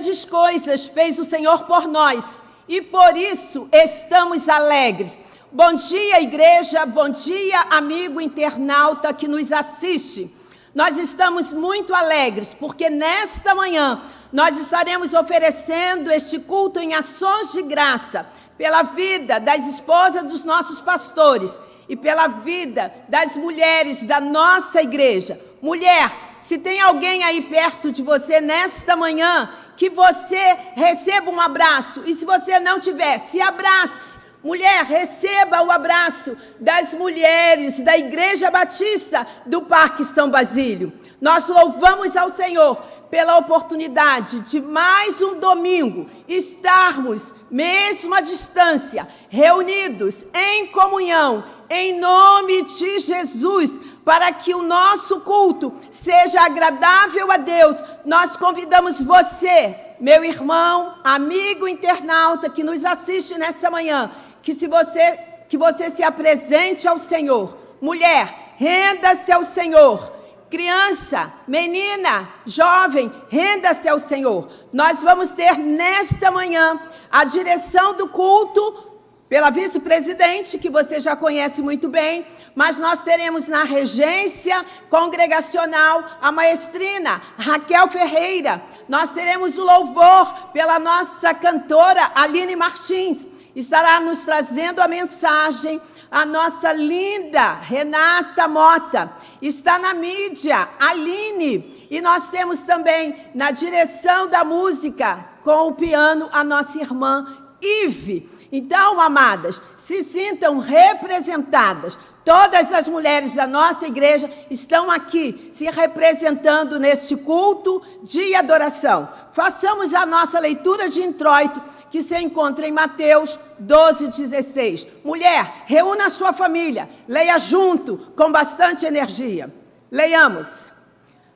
grandes coisas fez o Senhor por nós e por isso estamos alegres. Bom dia, igreja, bom dia, amigo internauta que nos assiste. Nós estamos muito alegres porque nesta manhã nós estaremos oferecendo este culto em ações de graça pela vida das esposas dos nossos pastores e pela vida das mulheres da nossa igreja. Mulher, se tem alguém aí perto de você nesta manhã, que você receba um abraço. E se você não tiver, se abrace. Mulher, receba o abraço das mulheres da Igreja Batista do Parque São Basílio. Nós louvamos ao Senhor pela oportunidade de mais um domingo estarmos, mesmo à distância, reunidos em comunhão, em nome de Jesus, para que o nosso culto seja agradável a Deus. Nós convidamos você, meu irmão, amigo internauta que nos assiste nesta manhã, que você se apresente ao Senhor. Mulher, renda-se ao Senhor. Criança, menina, jovem, renda-se ao Senhor. Nós vamos ter nesta manhã a direção do culto pela vice-presidente, que você já conhece muito bem, mas nós teremos na regência congregacional a maestrina Raquel Ferreira. Nós teremos o louvor pela nossa cantora Aline Martins. Estará nos trazendo a mensagem a nossa linda Renata Mota. Está na mídia, Aline. E nós temos também na direção da música, com o piano, a nossa irmã Ive. Então, amadas, se sintam representadas. Todas as mulheres da nossa igreja estão aqui se representando neste culto de adoração. Façamos a nossa leitura de introito, que se encontra em Mateus 12:16. Mulher, reúna a sua família, leia junto, com bastante energia. Leiamos.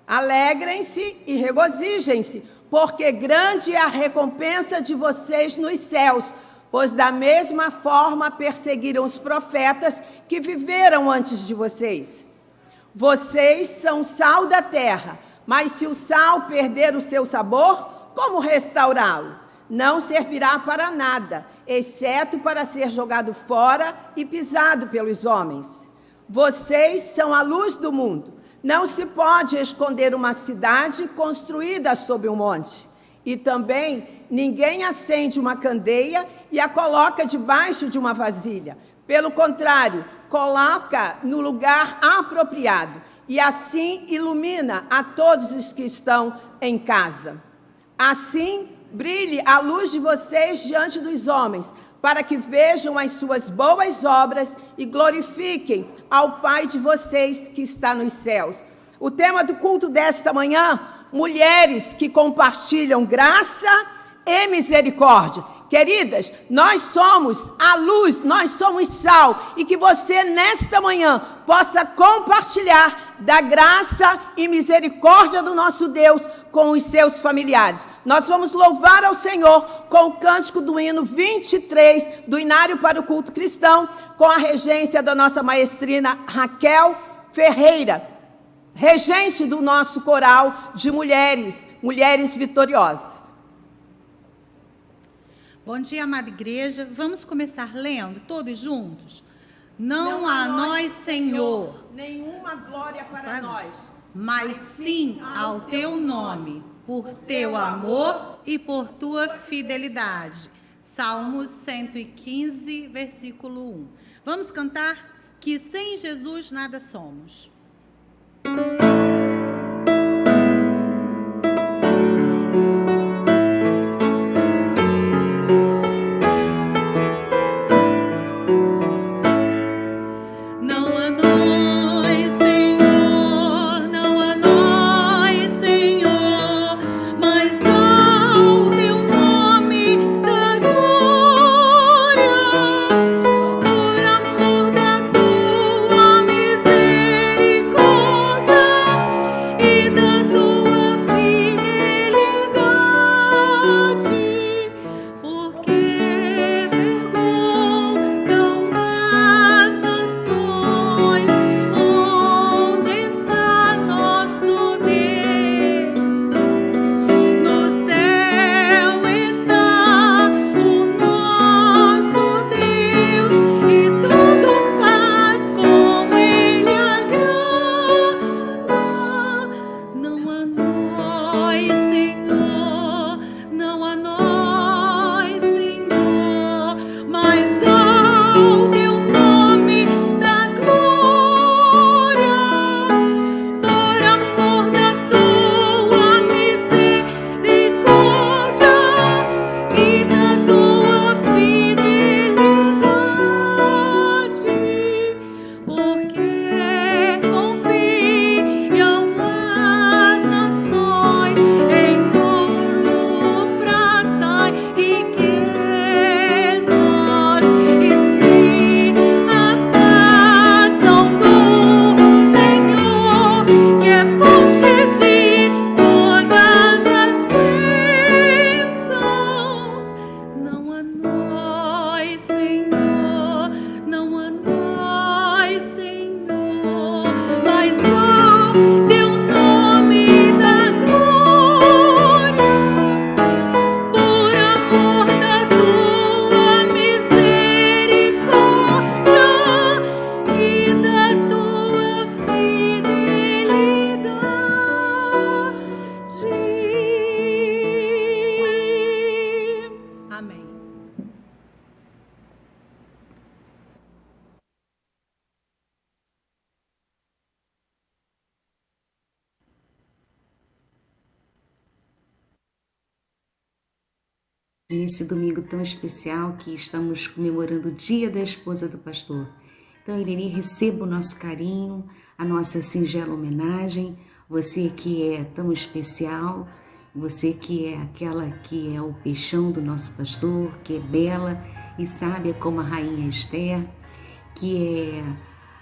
Alegrem-se e regozijem-se, porque grande é a recompensa de vocês nos céus, pois da mesma forma perseguiram os profetas que viveram antes de vocês. Vocês são sal da terra, mas se o sal perder o seu sabor, como restaurá-lo? Não servirá para nada, exceto para ser jogado fora e pisado pelos homens. Vocês são a luz do mundo. Não se pode esconder uma cidade construída sob um monte. E também ninguém acende uma candeia e a coloca debaixo de uma vasilha. Pelo contrário, coloca no lugar apropriado e assim ilumina a todos os que estão em casa. Assim, brilhe a luz de vocês diante dos homens, para que vejam as suas boas obras e glorifiquem ao Pai de vocês que está nos céus. O tema do culto desta manhã: mulheres que compartilham graça e misericórdia. Queridas, nós somos a luz, nós somos sal, e que você nesta manhã possa compartilhar da graça e misericórdia do nosso Deus com os seus familiares. Nós vamos louvar ao Senhor com o cântico do hino 23 do Inário para o Culto Cristão, com a regência da nossa maestrina Raquel Ferreira, regente do nosso coral de mulheres, mulheres vitoriosas. Bom dia, amada igreja. Vamos começar lendo todos juntos? Não a nós, Senhor, nenhuma glória para nós, mas sim ao teu nome, por teu amor e por tua fidelidade. Salmos 115, versículo 1. Vamos cantar que sem Jesus nada somos. Por amor da tua misericórdia. Amém. Nesse domingo tão especial que estamos comemorando o Dia da Esposa do Pastor. Então, Irene, receba o nosso carinho, a nossa singela homenagem, você que é tão especial, você que é aquela que é o peixão do nosso pastor, que é bela e sábia como a rainha Esther, que é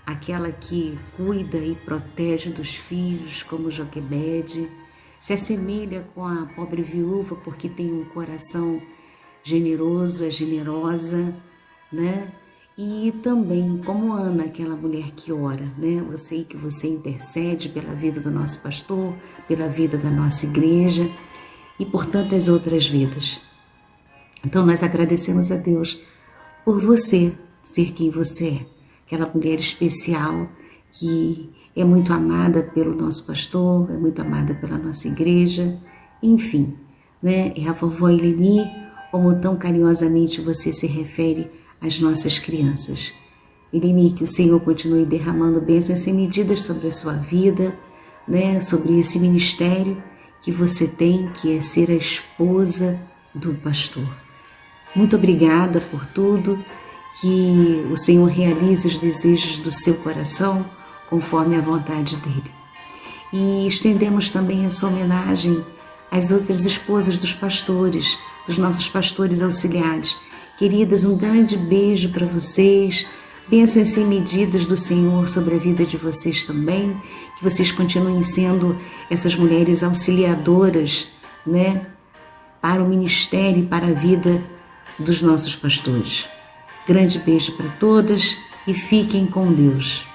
aquela que cuida e protege dos filhos como Joquebede, se assemelha com a pobre viúva porque tem um coração generoso, é generosa, né? E também como Ana, aquela mulher que ora, né? Eu sei que você intercede pela vida do nosso pastor, pela vida da nossa igreja e por tantas outras vidas. Então nós agradecemos a Deus por você ser quem você é, aquela mulher especial que é muito amada pelo nosso pastor, é muito amada pela nossa igreja, enfim, né? É a vovó Eleni, como tão carinhosamente você se refere às nossas crianças. Eleni, que o Senhor continue derramando bênçãos sem medidas sobre a sua vida, né? Sobre esse ministério que você tem, que é ser a esposa do pastor. Muito obrigada por tudo, que o Senhor realize os desejos do seu coração conforme a vontade dele. E estendemos também essa homenagem às outras esposas dos pastores, dos nossos pastores auxiliares. Queridas, um grande beijo para vocês, bênçãos sem medidas do Senhor sobre a vida de vocês também, que vocês continuem sendo essas mulheres auxiliadoras, né, para o ministério e para a vida dos nossos pastores. Grande beijo para todas e fiquem com Deus.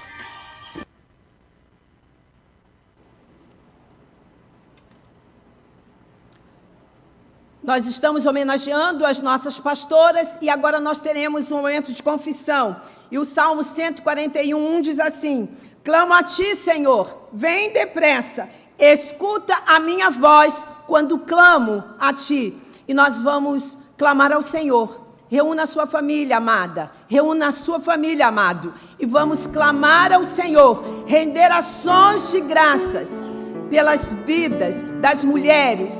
Nós estamos homenageando as nossas pastoras e agora nós teremos um momento de confissão. E o Salmo 141 diz assim: clamo a ti, Senhor, vem depressa, escuta a minha voz quando clamo a ti. E nós vamos clamar ao Senhor. Reúna a sua família, amada. Reúna a sua família, amado. E vamos clamar ao Senhor, render ações de graças pelas vidas das mulheres,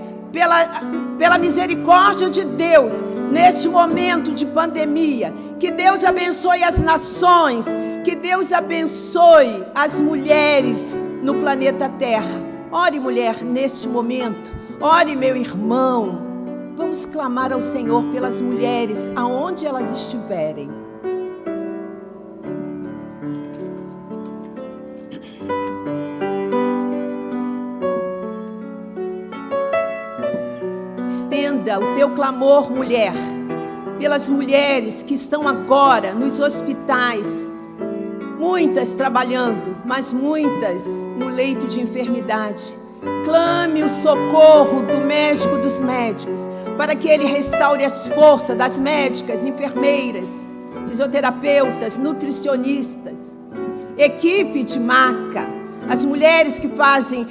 pela misericórdia de Deus, neste momento de pandemia. Que Deus abençoe as nações, que Deus abençoe as mulheres no planeta Terra. Ore, mulher, neste momento. Ore, meu irmão. Vamos clamar ao Senhor pelas mulheres, aonde elas estiverem. Estenda o teu clamor, mulher, pelas mulheres que estão agora nos hospitais, muitas trabalhando, mas muitas no leito de enfermidade. Clame o socorro do médico dos médicos, para que ele restaure as forças das médicas, enfermeiras, fisioterapeutas, nutricionistas, equipe de maca, as mulheres que fazem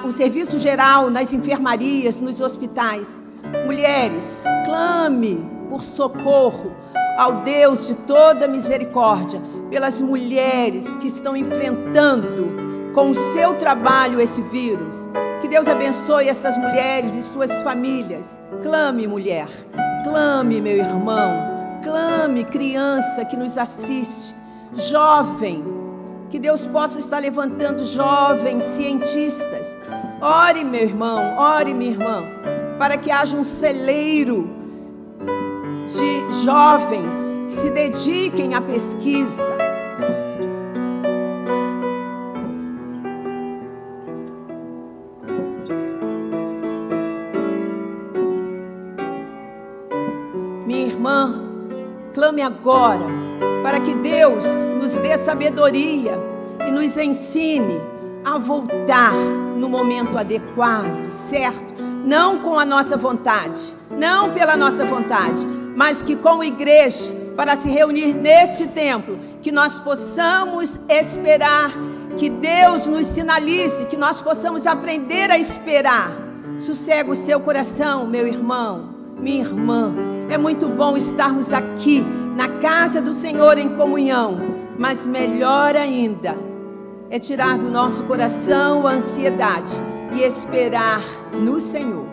o serviço geral nas enfermarias, nos hospitais. Mulheres, clame por socorro ao Deus de toda misericórdia, pelas mulheres que estão enfrentando com o seu trabalho esse vírus. Que Deus abençoe essas mulheres e suas famílias. Clame, mulher. Clame, meu irmão. Clame, criança que nos assiste. Jovem. Que Deus possa estar levantando jovens cientistas. Ore, meu irmão. Ore, minha irmã. Para que haja um celeiro de jovens que se dediquem à pesquisa. Clame agora, para que Deus nos dê sabedoria e nos ensine a voltar no momento adequado, certo? Não com a nossa vontade, não pela nossa vontade, mas que como igreja, para se reunir neste templo, que nós possamos esperar, que Deus nos sinalize, que nós possamos aprender a esperar. Sossega o seu coração, meu irmão, minha irmã. É muito bom estarmos aqui, na casa do Senhor, em comunhão. Mas melhor ainda é tirar do nosso coração a ansiedade e esperar no Senhor.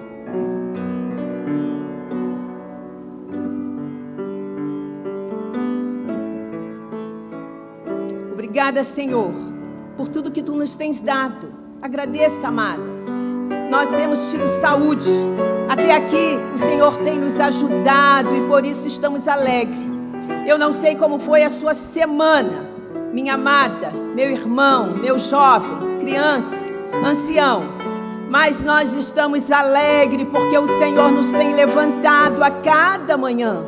Obrigada, Senhor, por tudo que Tu nos tens dado. Agradeça, amada. Nós temos tido saúde. Até aqui o Senhor tem nos ajudado e por isso estamos alegres. Eu não sei como foi a sua semana, minha amada, meu irmão, meu jovem, criança, ancião. Mas nós estamos alegres porque o Senhor nos tem levantado a cada manhã.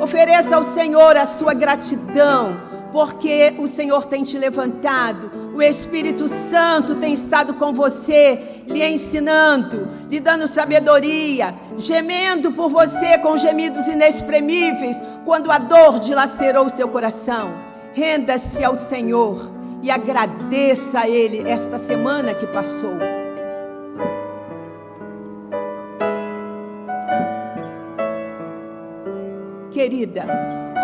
Ofereça ao Senhor a sua gratidão, porque o Senhor tem te levantado. O Espírito Santo tem estado com você, lhe ensinando, lhe dando sabedoria, gemendo por você com gemidos inexprimíveis, quando a dor dilacerou o seu coração. Renda-se ao Senhor e agradeça a Ele esta semana que passou. Querida,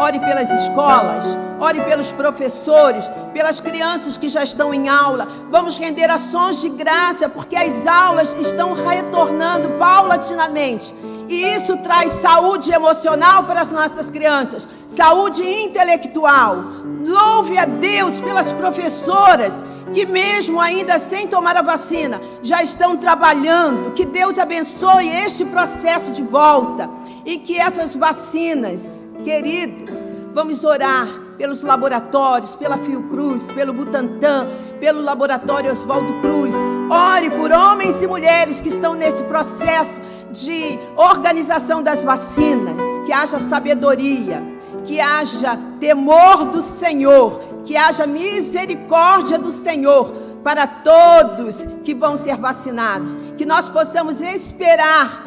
ore pelas escolas, ore pelos professores, pelas crianças que já estão em aula. Vamos render ações de graça, porque as aulas estão retornando paulatinamente. E isso traz saúde emocional para as nossas crianças, saúde intelectual. Louve a Deus pelas professoras que mesmo ainda sem tomar a vacina, já estão trabalhando. Que Deus abençoe este processo de volta. E que essas vacinas, queridos, vamos orar pelos laboratórios, pela Fiocruz, pelo Butantan, pelo laboratório Oswaldo Cruz. Ore por homens e mulheres que estão nesse processo de organização das vacinas. Que haja sabedoria, que haja temor do Senhor, que haja misericórdia do Senhor para todos que vão ser vacinados. Que nós possamos esperar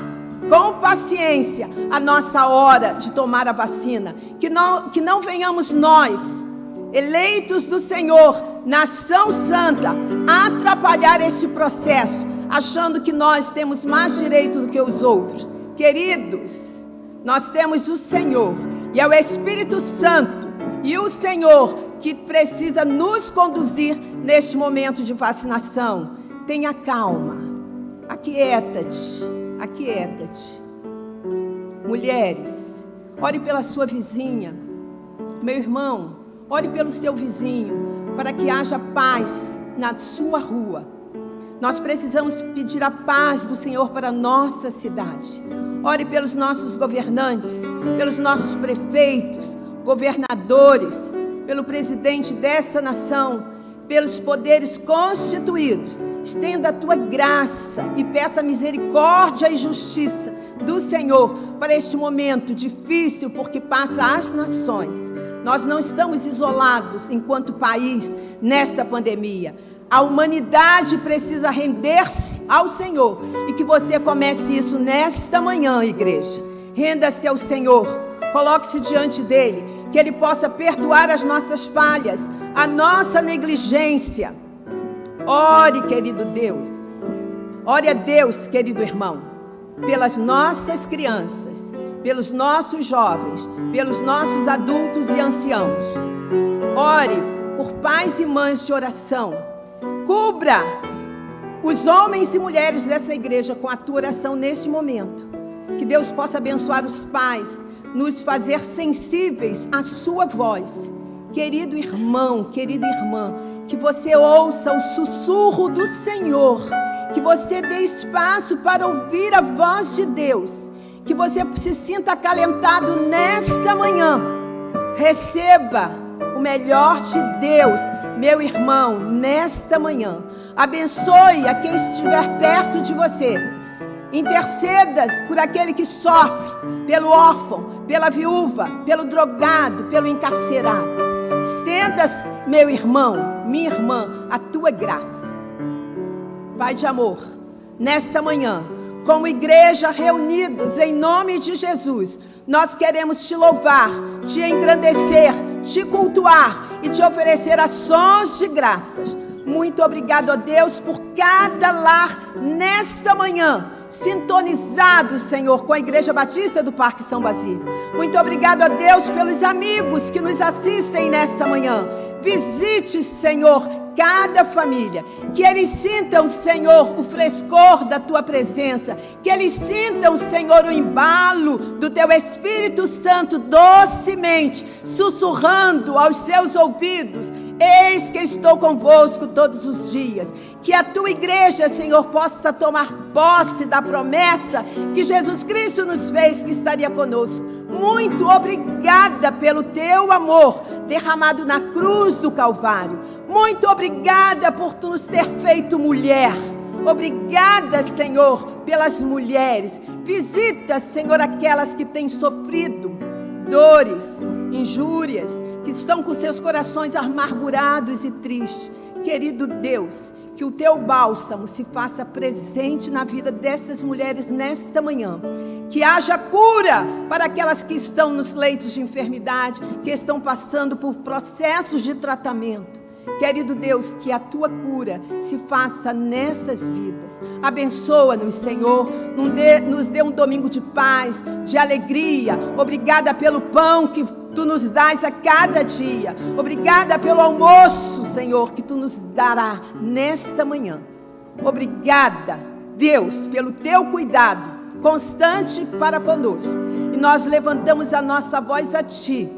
com paciência a nossa hora de tomar a vacina. Que não venhamos nós, eleitos do Senhor, nação santa, atrapalhar este processo, achando que nós temos mais direito do que os outros. Queridos, nós temos o Senhor, e é o Espírito Santo e o Senhor que precisa nos conduzir neste momento de vacinação. Tenha calma, aquieta-te, aquieta-te. Mulheres, ore pela sua vizinha. Meu irmão, ore pelo seu vizinho, para que haja paz na sua rua. Nós precisamos pedir a paz do Senhor para a nossa cidade. Ore pelos nossos governantes, pelos nossos prefeitos, governadores, pelo presidente dessa nação, pelos poderes constituídos. Estenda a tua graça e peça misericórdia e justiça do Senhor para este momento difícil, porque passa as nações. Nós não estamos isolados enquanto país nesta pandemia. A humanidade precisa render-se ao Senhor. E que você comece isso nesta manhã, igreja. Renda-se ao Senhor. Coloque-se diante dEle. Que Ele possa perdoar as nossas falhas, a nossa negligência. Ore, querido Deus. Ore a Deus, querido irmão, pelas nossas crianças, pelos nossos jovens, pelos nossos adultos e anciãos. Ore por pais e mães de oração. Cubra os homens e mulheres dessa igreja com a tua oração neste momento. Que Deus possa abençoar os pais, nos fazer sensíveis à sua voz. Querido irmão, querida irmã, que você ouça o sussurro do Senhor, que você dê espaço para ouvir a voz de Deus, que você se sinta acalentado nesta manhã. Receba o melhor de Deus, meu irmão, nesta manhã. Abençoe a quem estiver perto de você. Interceda por aquele que sofre, pelo órfão, pela viúva, pelo drogado, pelo encarcerado. Estenda, meu irmão, minha irmã, a tua graça. Pai de amor, nesta manhã, como igreja reunidos em nome de Jesus, nós queremos te louvar, te engrandecer, te cultuar e te oferecer ações de graças. Muito obrigado a Deus por cada lar nesta manhã sintonizados, Senhor, com a Igreja Batista do Parque São Basílio. Muito obrigado a Deus pelos amigos que nos assistem nessa manhã. Visite, Senhor, cada família, que eles sintam, Senhor, o frescor da Tua presença, que eles sintam, Senhor, o embalo do Teu Espírito Santo docemente, sussurrando aos seus ouvidos: eis que estou convosco todos os dias. Que a Tua igreja, Senhor, possa tomar posse da promessa que Jesus Cristo nos fez, que estaria conosco. Muito obrigada pelo Teu amor derramado na cruz do Calvário. Muito obrigada por Tu nos ter feito mulher. Obrigada, Senhor, pelas mulheres. Visita, Senhor, aquelas que têm sofrido dores, injúrias, que estão com seus corações amargurados e tristes. Querido Deus, que o Teu bálsamo se faça presente na vida dessas mulheres nesta manhã. Que haja cura para aquelas que estão nos leitos de enfermidade, que estão passando por processos de tratamento. Querido Deus, que a Tua cura se faça nessas vidas. Abençoa-nos, Senhor, nos dê um domingo de paz, de alegria. Obrigada pelo pão que Tu nos dás a cada dia. Obrigada pelo almoço, Senhor, que Tu nos dará nesta manhã. Obrigada, Deus, pelo Teu cuidado constante para conosco. E nós levantamos a nossa voz a Ti.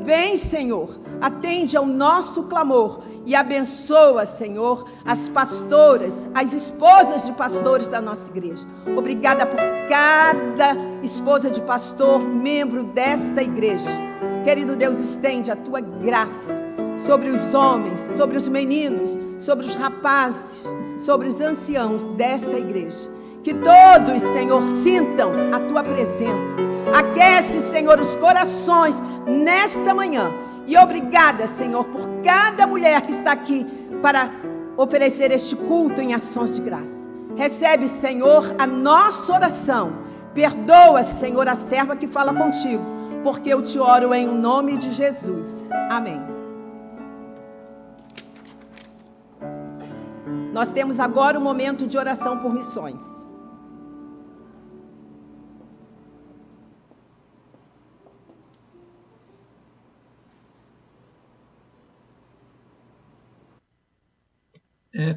Vem, Senhor, atende ao nosso clamor e abençoa, Senhor, as pastoras, as esposas de pastores da nossa igreja. Obrigada por cada esposa de pastor, membro desta igreja. Querido Deus, estende a Tua graça sobre os homens, sobre os meninos, sobre os rapazes, sobre os anciãos desta igreja. Que todos, Senhor, sintam a Tua presença. Aquece, Senhor, os corações nesta manhã. E obrigada, Senhor, por cada mulher que está aqui para oferecer este culto em ações de graça. Recebe, Senhor, a nossa oração. Perdoa, Senhor, a serva que fala contigo, porque eu te oro em nome de Jesus. Amém. Nós temos agora um momento de oração por missões.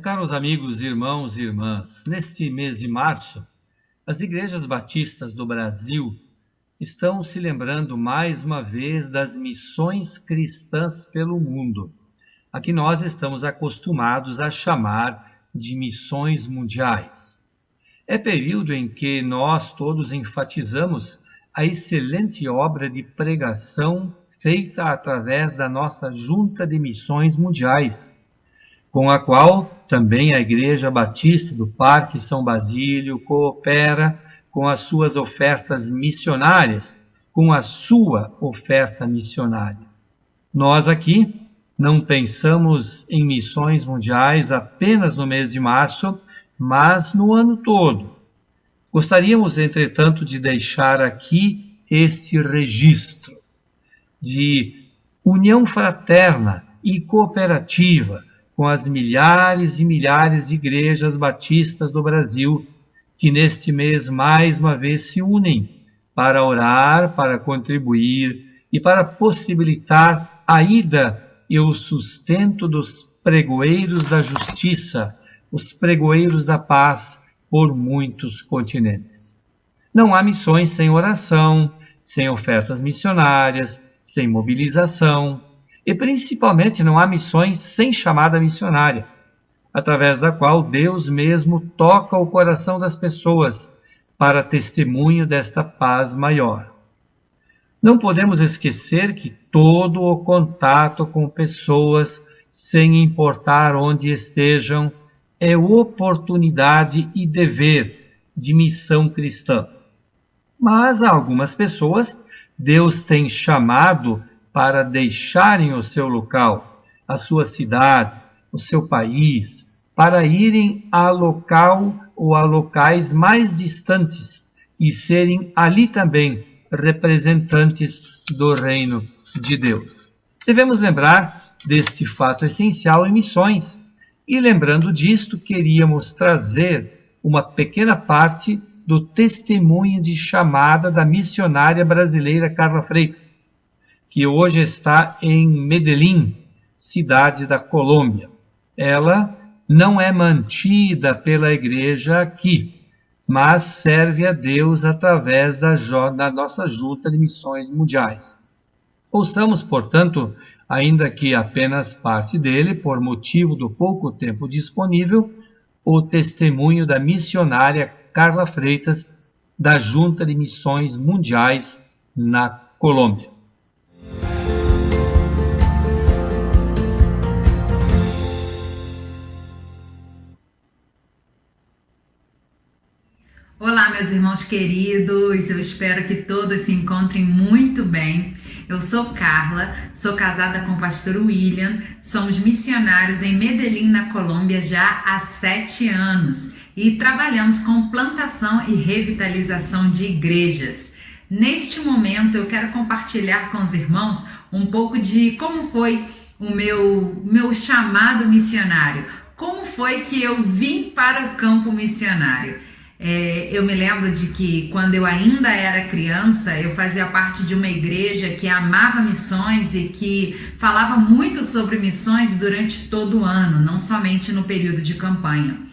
Caros amigos, irmãos e irmãs, neste mês de março, as igrejas batistas do Brasil estão se lembrando mais uma vez das missões cristãs pelo mundo, a que nós estamos acostumados a chamar de missões mundiais. É período em que nós todos enfatizamos a excelente obra de pregação feita através da nossa Junta de Missões Mundiais, com a qual também a Igreja Batista do Parque São Basílio coopera com as suas ofertas missionárias, com a sua oferta missionária. Nós aqui não pensamos em missões mundiais apenas no mês de março, mas no ano todo. Gostaríamos, entretanto, de deixar aqui este registro de união fraterna e cooperativa com as milhares e milhares de igrejas batistas do Brasil, que neste mês mais uma vez se unem para orar, para contribuir e para possibilitar a ida e o sustento dos pregoeiros da justiça, os pregoeiros da paz por muitos continentes. Não há missões sem oração, sem ofertas missionárias, sem mobilização, e principalmente não há missões sem chamada missionária, através da qual Deus mesmo toca o coração das pessoas para testemunho desta paz maior. Não podemos esquecer que todo o contato com pessoas, sem importar onde estejam, é oportunidade e dever de missão cristã. Mas a algumas pessoas, Deus tem chamado para deixarem o seu local, a sua cidade, o seu país, para irem a local ou a locais mais distantes e serem ali também representantes do reino de Deus. Devemos lembrar deste fato essencial em missões, e lembrando disto, queríamos trazer uma pequena parte do testemunho de chamada da missionária brasileira Carla Freitas, que hoje está em Medellín, cidade da Colômbia. Ela não é mantida pela igreja aqui, mas serve a Deus através da nossa Junta de Missões Mundiais. Ouçamos, portanto, ainda que apenas parte dele, por motivo do pouco tempo disponível, o testemunho da missionária Carla Freitas, da Junta de Missões Mundiais na Colômbia. Olá, meus irmãos queridos, eu espero que todos se encontrem muito bem. Eu sou Carla, sou casada com o pastor William, somos missionários em Medellín, na Colômbia, já há 7 anos e trabalhamos com plantação e revitalização de igrejas. Neste momento, eu quero compartilhar com os irmãos um pouco de como foi o meu chamado missionário, como foi que eu vim para o campo missionário. Eu me lembro de que quando eu ainda era criança, eu fazia parte de uma igreja que amava missões e que falava muito sobre missões durante todo o ano, não somente no período de campanha.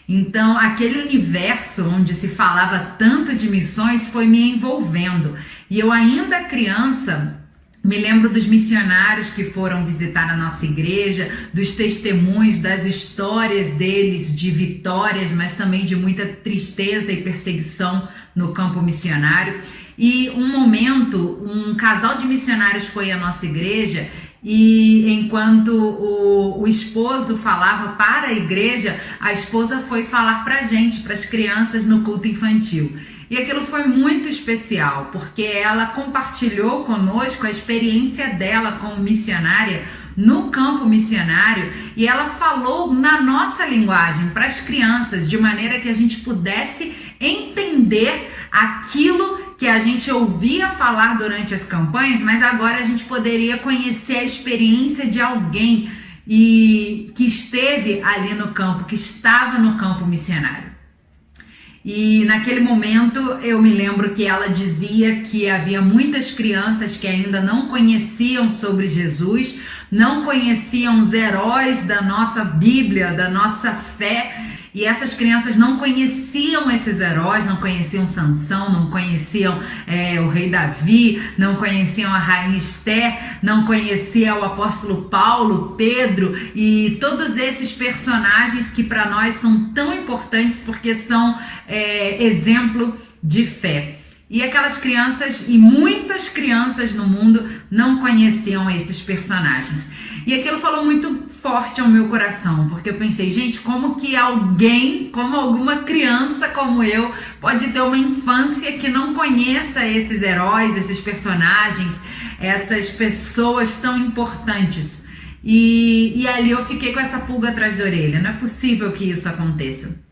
Então, aquele universo onde se falava tanto de missões foi me envolvendo. E eu ainda criança, me lembro dos missionários que foram visitar a nossa igreja, dos testemunhos, das histórias deles de vitórias, mas também de muita tristeza e perseguição no campo missionário. E um momento, um casal de missionários foi à nossa igreja e enquanto o esposo falava para a igreja, a esposa foi falar para a gente, para as crianças no culto infantil. E aquilo foi muito especial, porque ela compartilhou conosco a experiência dela como missionária no campo missionário e ela falou na nossa linguagem para as crianças, de maneira que a gente pudesse entender aquilo que a gente ouvia falar durante as campanhas, mas agora a gente poderia conhecer a experiência de alguém que esteve ali no campo, que estava no campo missionário. E naquele momento eu me lembro que ela dizia que havia muitas crianças que ainda não conheciam sobre Jesus, não conheciam os heróis da nossa Bíblia, da nossa fé, e essas crianças não conheciam esses heróis, não conheciam Sansão, não conheciam o rei Davi, não conheciam a rainha Esther, não conheciam o apóstolo Paulo, Pedro e todos esses personagens que para nós são tão importantes porque são exemplo de fé. E aquelas crianças e muitas crianças no mundo não conheciam esses personagens. E aquilo falou muito forte ao meu coração, porque eu pensei, gente, como que alguém, como alguma criança como eu, pode ter uma infância que não conheça esses heróis, esses personagens, essas pessoas tão importantes? E ali eu fiquei com essa pulga atrás da orelha, não é possível que isso aconteça.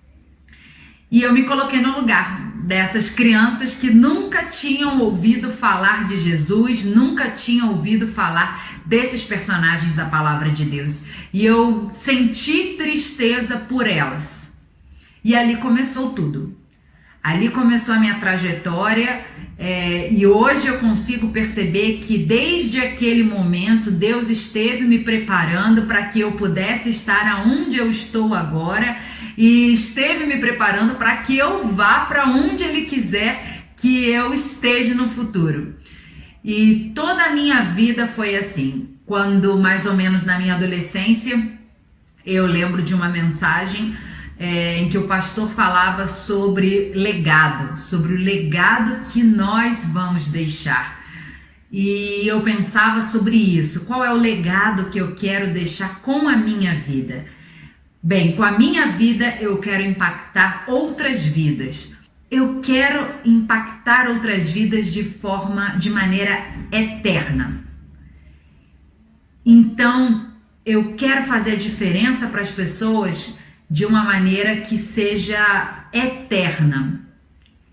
E eu me coloquei no lugar dessas crianças que nunca tinham ouvido falar de Jesus, nunca tinham ouvido falar desses personagens da palavra de Deus. E eu senti tristeza por elas. E ali começou tudo. Ali começou a minha trajetória e hoje eu consigo perceber que desde aquele momento Deus esteve me preparando para que eu pudesse estar aonde eu estou agora e esteve me preparando para que eu vá para onde Ele quiser que eu esteja no futuro. E toda a minha vida foi assim. Quando mais ou menos na minha adolescência, eu lembro de uma mensagem em que o pastor falava sobre legado, sobre o legado que nós vamos deixar. E eu pensava sobre isso, qual é o legado que eu quero deixar com a minha vida? Bem, com a minha vida eu quero impactar outras vidas. Eu quero impactar outras vidas de maneira eterna. Então, eu quero fazer a diferença para as pessoas de uma maneira que seja eterna.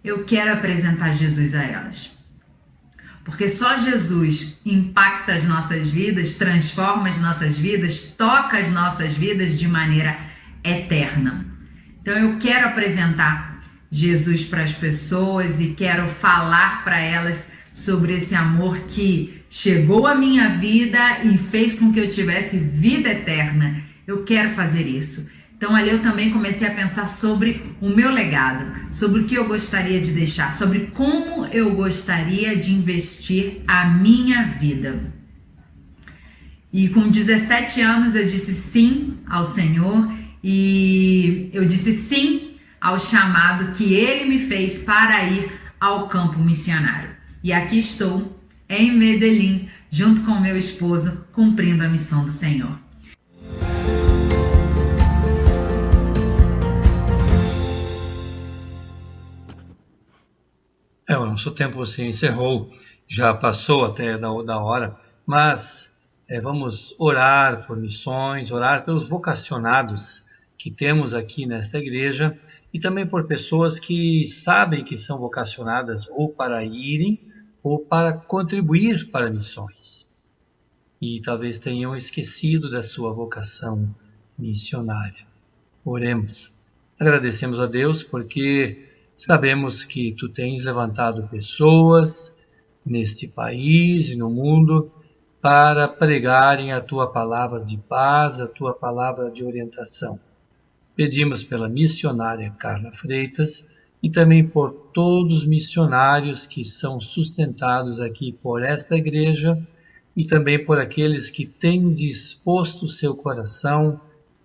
Eu quero apresentar Jesus a elas. Porque só Jesus impacta as nossas vidas, transforma as nossas vidas, toca as nossas vidas de maneira eterna. Então eu quero apresentar Jesus para as pessoas e quero falar para elas sobre esse amor que chegou à minha vida e fez com que eu tivesse vida eterna. Eu quero fazer isso. Então ali eu também comecei a pensar sobre o meu legado, sobre o que eu gostaria de deixar, sobre como eu gostaria de investir a minha vida. E com 17 anos eu disse sim ao Senhor e eu disse sim ao chamado que Ele me fez para ir ao campo missionário. E aqui estou, em Medellín, junto com meu esposo, cumprindo a missão do Senhor. O nosso tempo você encerrou, já passou até da hora, mas vamos orar por missões, orar pelos vocacionados que temos aqui nesta igreja e também por pessoas que sabem que são vocacionadas ou para irem ou para contribuir para missões. E talvez tenham esquecido da sua vocação missionária. Oremos. Agradecemos a Deus porque sabemos que Tu tens levantado pessoas neste país e no mundo para pregarem a Tua palavra de paz, a Tua palavra de orientação. Pedimos pela missionária Carla Freitas e também por todos os missionários que são sustentados aqui por esta igreja e também por aqueles que têm disposto o seu coração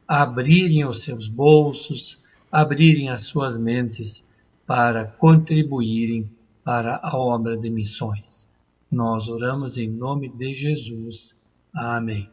a abrirem os seus bolsos, abrirem as suas mentes para contribuírem para a obra de missões. Nós oramos em nome de Jesus. Amém.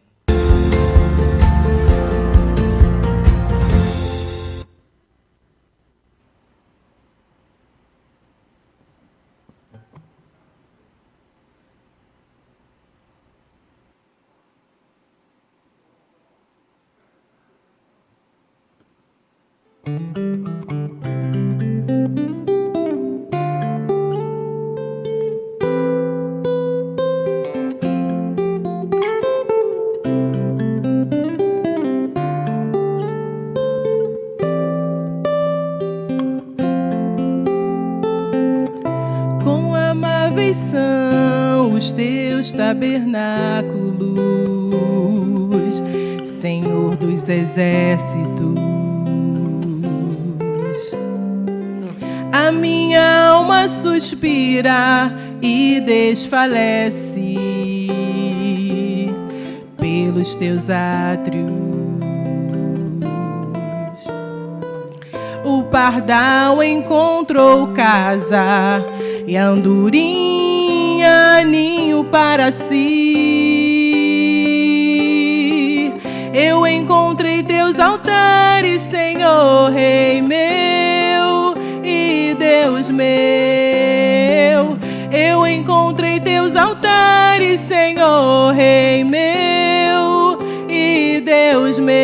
São os teus tabernáculos, Senhor dos exércitos. A minha alma suspira e desfalece pelos teus átrios. O pardal encontrou casa e a andorinha ninho para si. Eu encontrei teus altares, Senhor, Rei meu e Deus meu. Eu encontrei teus altares, Senhor, Rei meu e Deus meu.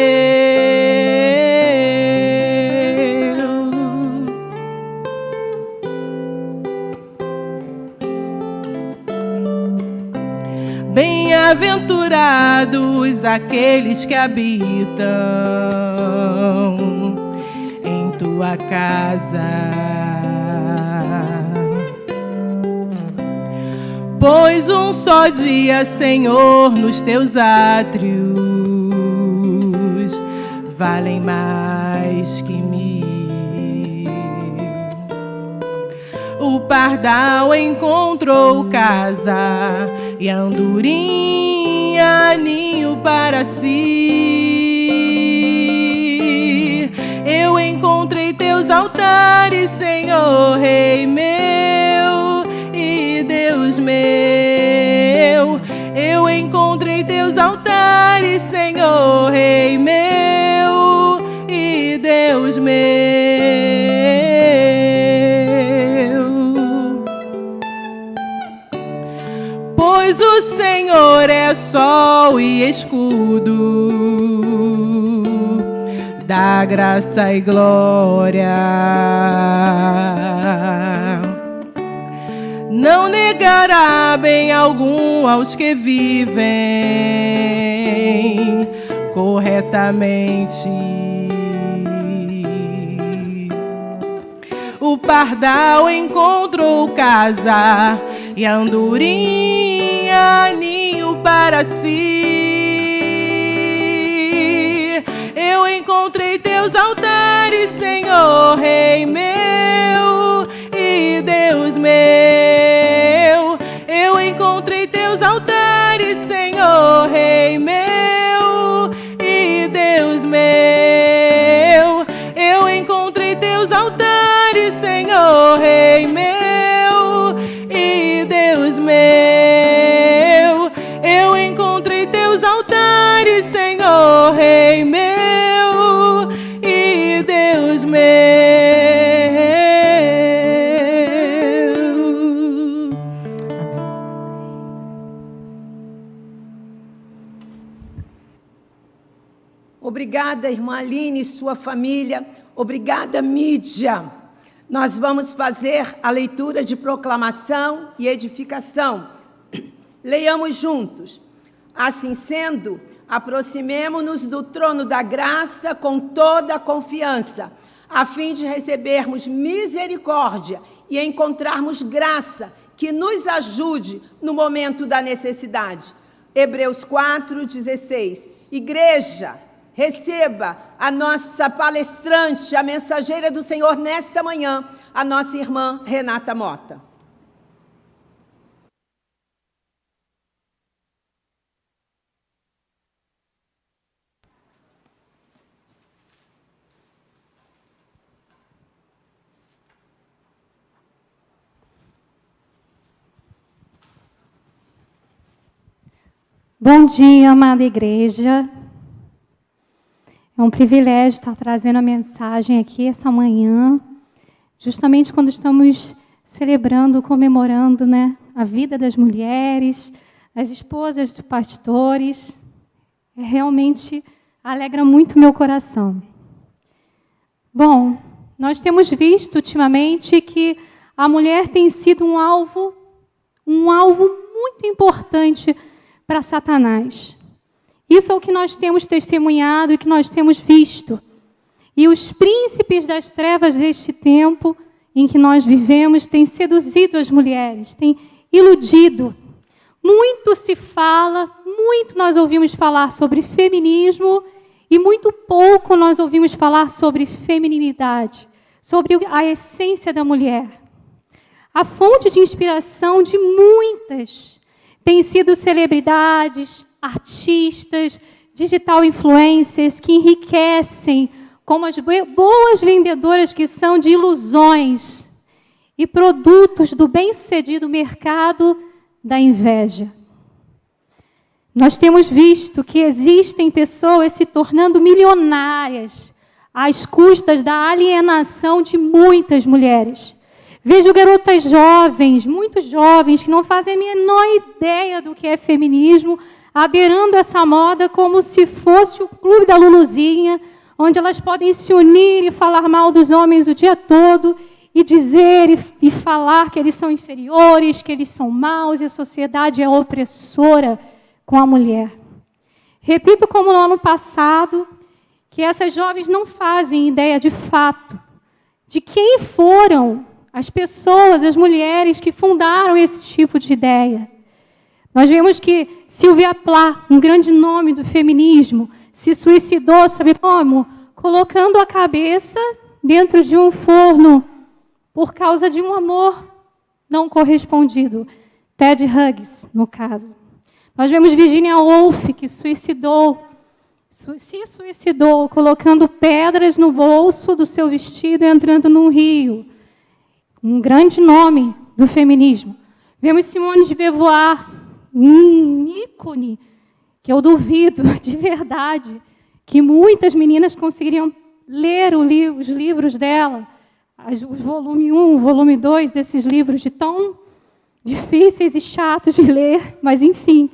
Bem-aventurados aqueles que habitam em tua casa, pois um só dia, Senhor, nos teus átrios valem mais que 1000. O pardal encontrou casa e a andorinha ninho para si. Eu encontrei teus altares, Senhor, Rei meu e Deus meu. Eu encontrei teus altares, Senhor, Rei meu e Deus meu. Pois o Senhor é sol e escudo, dá graça e glória. Não negará bem algum aos que vivem corretamente. O pardal encontrou casa, e a andorinha ninho para si. Eu encontrei teus altares, Senhor, Rei meu e Deus meu. Eu encontrei teus altares, Senhor, Rei meu e Deus meu. Eu encontrei teus altares, Senhor, Rei meu e Deus meu. Eu encontrei teus altares, Senhor, Rei meu e Deus meu. Obrigada, irmã Aline e sua família. Obrigada, mídia. Nós vamos fazer a leitura de proclamação e edificação. Leiamos juntos. Assim sendo, aproximemo-nos do trono da graça com toda a confiança, a fim de recebermos misericórdia e encontrarmos graça que nos ajude no momento da necessidade. Hebreus 4:16. Igreja, receba a nossa palestrante, a mensageira do Senhor nesta manhã, a nossa irmã Renata Mota. Bom dia, amada igreja. É um privilégio estar trazendo a mensagem aqui essa manhã, justamente quando estamos celebrando, comemorando, a vida das mulheres, das esposas de pastores. Realmente alegra muito meu coração. Bom, nós temos visto ultimamente que a mulher tem sido um alvo muito importante para Satanás. Isso é o que nós temos testemunhado e que nós temos visto. E os príncipes das trevas deste tempo em que nós vivemos têm seduzido as mulheres, têm iludido. Muito se fala, muito nós ouvimos falar sobre feminismo e muito pouco nós ouvimos falar sobre feminilidade, sobre a essência da mulher. A fonte de inspiração de muitas tem sido celebridades, artistas, digital influencers que enriquecem como as boas vendedoras que são de ilusões e produtos do bem-sucedido mercado da inveja. Nós temos visto que existem pessoas se tornando milionárias às custas da alienação de muitas mulheres. Vejo garotas jovens, muito jovens, que não fazem a menor ideia do que é feminismo, aderando a essa moda como se fosse o clube da Luluzinha, onde elas podem se unir e falar mal dos homens o dia todo, e dizer e falar que eles são inferiores, que eles são maus, e a sociedade é opressora com a mulher. Repito como no ano passado, que essas jovens não fazem ideia de fato de quem foram as pessoas, as mulheres que fundaram esse tipo de ideia. Nós vemos que Sylvia Plath, um grande nome do feminismo, se suicidou, sabe como? Colocando a cabeça dentro de um forno por causa de um amor não correspondido. Ted Hughes, no caso. Nós vemos Virginia Woolf, que se suicidou colocando pedras no bolso do seu vestido e entrando num rio. Um grande nome do feminismo. Vemos Simone de Beauvoir, um ícone, que eu duvido, de verdade, que muitas meninas conseguiriam ler os livros dela, o volume 1, o volume 2 desses livros, de tão difíceis e chatos de ler, mas, enfim,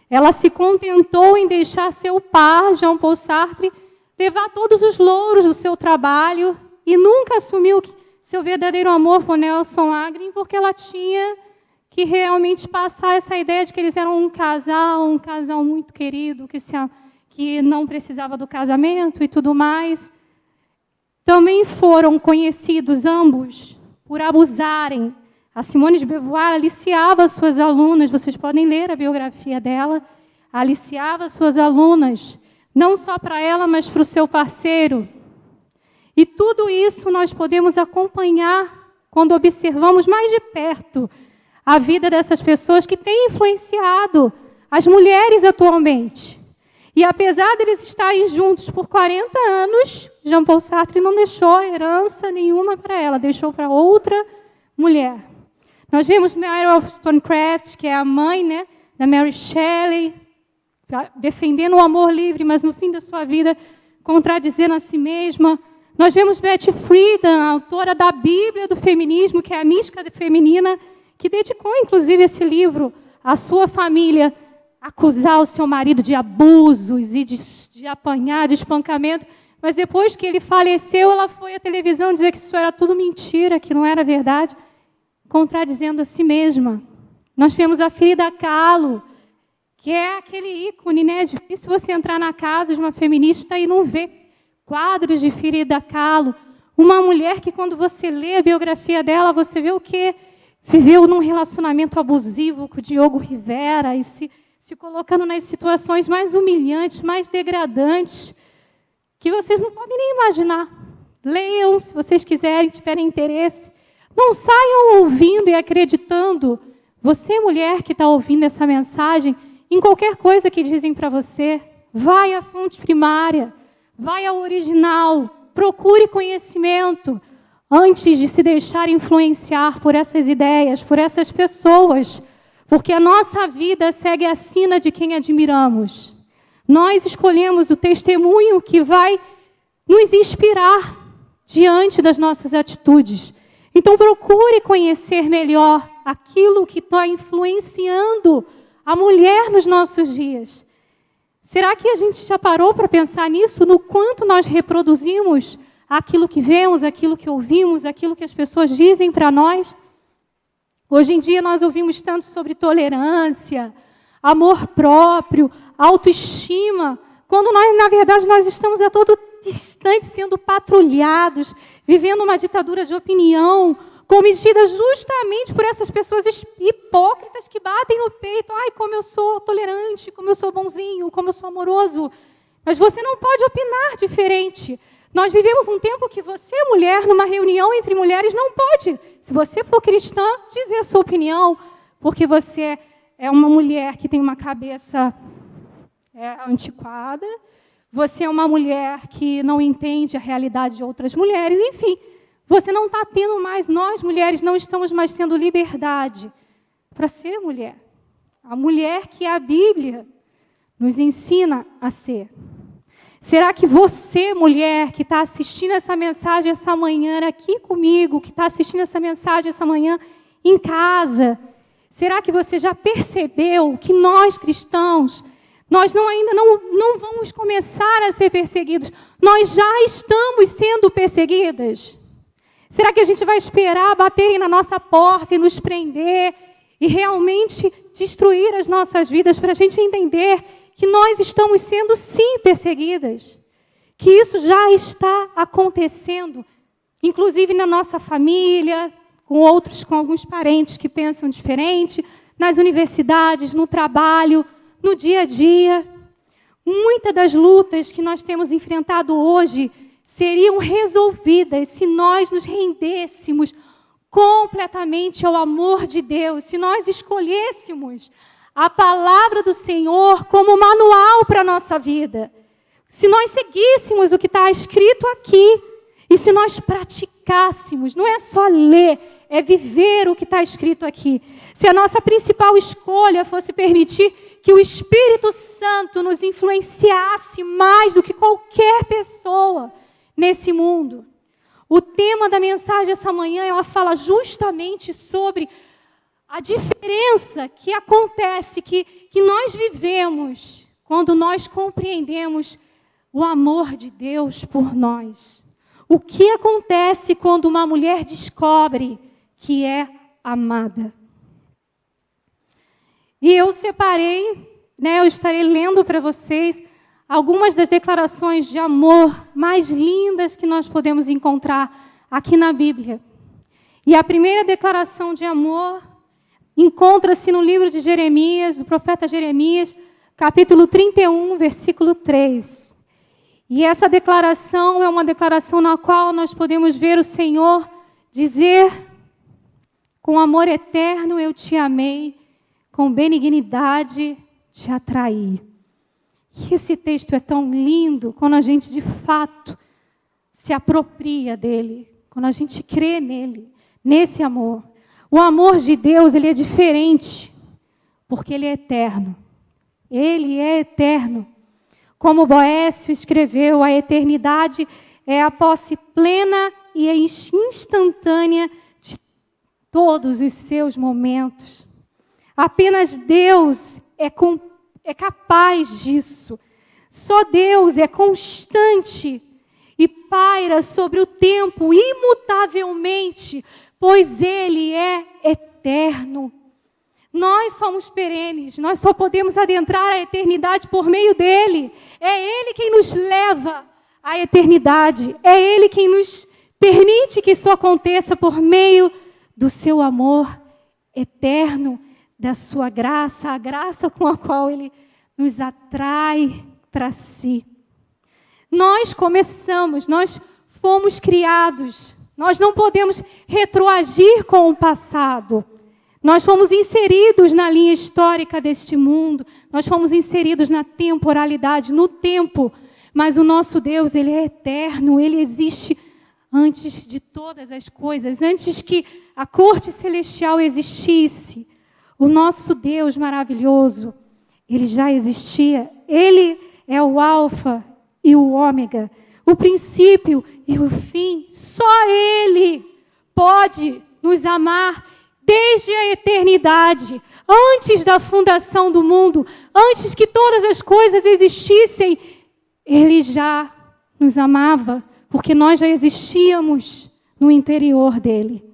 ela se contentou em deixar seu par, Jean-Paul Sartre, levar todos os louros do seu trabalho e nunca assumiu seu verdadeiro amor por Nelson Agrin, porque ela tinha que realmente passar essa ideia de que eles eram um casal muito querido, que não precisava do casamento e tudo mais. Também foram conhecidos ambos por abusarem. A Simone de Beauvoir aliciava suas alunas, vocês podem ler a biografia dela, aliciava suas alunas, não só para ela, mas para o seu parceiro. E tudo isso nós podemos acompanhar quando observamos mais de perto a vida dessas pessoas que têm influenciado as mulheres atualmente. E apesar deles estarem juntos por 40 anos, Jean-Paul Sartre não deixou herança nenhuma para ela, deixou para outra mulher. Nós vemos Mary Wollstonecraft, que é a mãe, né, da Mary Shelley, defendendo o amor livre, mas no fim da sua vida contradizendo a si mesma. Nós vemos Betty Friedan, a autora da Bíblia do feminismo, que é a mística feminina, que dedicou, inclusive, esse livro à sua família, acusar o seu marido de abusos e de apanhar, de espancamento. Mas depois que ele faleceu, ela foi à televisão dizer que isso era tudo mentira, que não era verdade, contradizendo a si mesma. Nós temos a Frida Kahlo, que é aquele ícone, né? É difícil você entrar na casa de uma feminista e não ver quadros de Frida Kahlo. Uma mulher que, quando você lê a biografia dela, você vê o quê? Viveu num relacionamento abusivo com o Diogo Rivera e se colocando nas situações mais humilhantes, mais degradantes, que vocês não podem nem imaginar. Leiam, se vocês quiserem, tiverem interesse. Não saiam ouvindo e acreditando, você, mulher que está ouvindo essa mensagem, em qualquer coisa que dizem para você. Vai à fonte primária, vai ao original, procure conhecimento antes de se deixar influenciar por essas ideias, por essas pessoas, porque a nossa vida segue a sina de quem admiramos. Nós escolhemos o testemunho que vai nos inspirar diante das nossas atitudes. Então, procure conhecer melhor aquilo que está influenciando a mulher nos nossos dias. Será que a gente já parou para pensar nisso, no quanto nós reproduzimos aquilo que vemos, aquilo que ouvimos, aquilo que as pessoas dizem para nós? Hoje em dia nós ouvimos tanto sobre tolerância, amor próprio, autoestima, quando nós, na verdade, nós estamos a todo instante sendo patrulhados, vivendo uma ditadura de opinião, cometida justamente por essas pessoas hipócritas que batem no peito. Ai, como eu sou tolerante, como eu sou bonzinho, como eu sou amoroso. Mas você não pode opinar diferente. Nós vivemos um tempo que você, mulher, numa reunião entre mulheres, não pode, se você for cristã, dizer a sua opinião, porque você é uma mulher que tem uma cabeça antiquada, você é uma mulher que não entende a realidade de outras mulheres, enfim, você não está tendo mais, nós mulheres não estamos mais tendo liberdade para ser mulher. A mulher que a Bíblia nos ensina a ser. Será que você, mulher, que está assistindo essa mensagem essa manhã aqui comigo, que está assistindo essa mensagem essa manhã em casa, será que você já percebeu que nós, cristãos, nós ainda não vamos começar a ser perseguidos, nós já estamos sendo perseguidas? Será que a gente vai esperar baterem na nossa porta e nos prender e realmente destruir as nossas vidas para a gente entender que nós estamos sendo, sim, perseguidas? Que isso já está acontecendo, inclusive na nossa família, com alguns parentes que pensam diferente, nas universidades, no trabalho, no dia a dia. Muitas das lutas que nós temos enfrentado hoje seriam resolvidas se nós nos rendêssemos completamente ao amor de Deus, se nós escolhêssemos a palavra do Senhor como manual para a nossa vida, se nós seguíssemos o que está escrito aqui, e se nós praticássemos, não é só ler, é viver o que está escrito aqui. Se a nossa principal escolha fosse permitir que o Espírito Santo nos influenciasse mais do que qualquer pessoa nesse mundo. O tema da mensagem essa manhã, ela fala justamente sobre a diferença que acontece, que nós vivemos quando nós compreendemos o amor de Deus por nós. O que acontece quando uma mulher descobre que é amada? E eu separei, eu estarei lendo para vocês algumas das declarações de amor mais lindas que nós podemos encontrar aqui na Bíblia. E a primeira declaração de amor encontra-se no livro de Jeremias, do profeta Jeremias, capítulo 31, versículo 3. E essa declaração é uma declaração na qual nós podemos ver o Senhor dizer: com amor eterno eu te amei, com benignidade te atraí. E esse texto é tão lindo quando a gente de fato se apropria dele, quando a gente crê nele, nesse amor. O amor de Deus, ele é diferente, porque ele é eterno. Ele é eterno. Como Boécio escreveu, a eternidade é a posse plena e instantânea de todos os seus momentos. Apenas Deus é capaz disso. Só Deus é constante e paira sobre o tempo imutavelmente, pois Ele é eterno. Nós somos perenes, nós só podemos adentrar a eternidade por meio dEle. É Ele quem nos leva à eternidade. É Ele quem nos permite que isso aconteça por meio do seu amor eterno, da sua graça, a graça com a qual Ele nos atrai para si. Nós começamos, nós fomos criados, nós não podemos retroagir com o passado. Nós fomos inseridos na linha histórica deste mundo, nós fomos inseridos na temporalidade, no tempo, mas o nosso Deus, Ele é eterno, Ele existe antes de todas as coisas, antes que a corte celestial existisse. O nosso Deus maravilhoso, Ele já existia, Ele é o alfa e o ômega, o princípio e o fim. Só Ele pode nos amar desde a eternidade, antes da fundação do mundo, antes que todas as coisas existissem. Ele já nos amava, porque nós já existíamos no interior dele.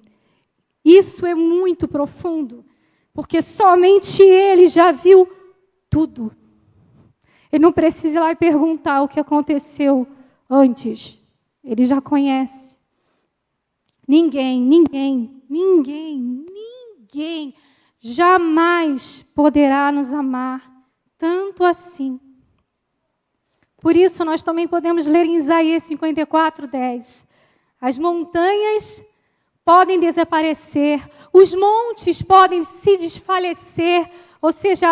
Isso é muito profundo, porque somente Ele já viu tudo. Ele não precisa ir lá e perguntar o que aconteceu antes. Ele já conhece. Ninguém jamais poderá nos amar tanto assim. Por isso, nós também podemos ler em Isaías 54:10. As montanhas podem desaparecer, os montes podem se desfalecer, ou seja,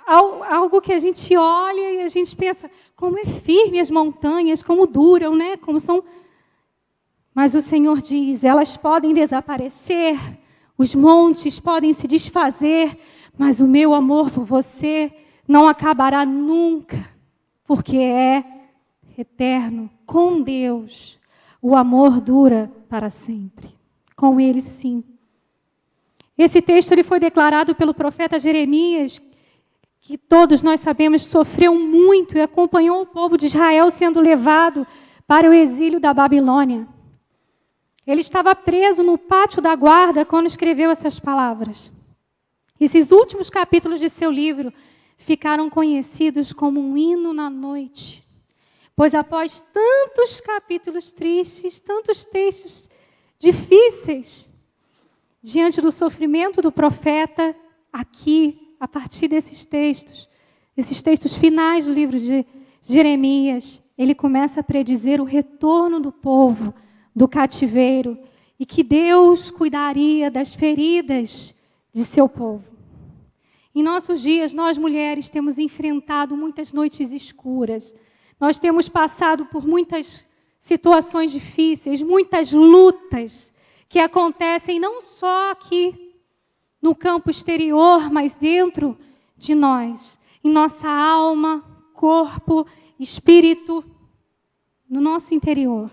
algo que a gente olha e a gente pensa, como é firme as montanhas, como duram, né? Como são. Mas o Senhor diz, elas podem desaparecer, os montes podem se desfazer, mas o meu amor por você não acabará nunca, porque é eterno. Com Deus, o amor dura para sempre. Com Ele, sim. Esse texto ele foi declarado pelo profeta Jeremias, que todos nós sabemos sofreu muito e acompanhou o povo de Israel sendo levado para o exílio da Babilônia. Ele estava preso no pátio da guarda quando escreveu essas palavras. Esses últimos capítulos de seu livro ficaram conhecidos como um hino na noite, pois após tantos capítulos tristes, tantos textos difíceis, diante do sofrimento do profeta, aqui, a partir desses textos finais do livro de Jeremias, ele começa a predizer o retorno do povo do cativeiro e que Deus cuidaria das feridas de seu povo. Em nossos dias, nós mulheres temos enfrentado muitas noites escuras. Nós temos passado por muitas situações difíceis, muitas lutas que acontecem não só aqui no campo exterior, mas dentro de nós, em nossa alma, corpo, espírito, no nosso interior.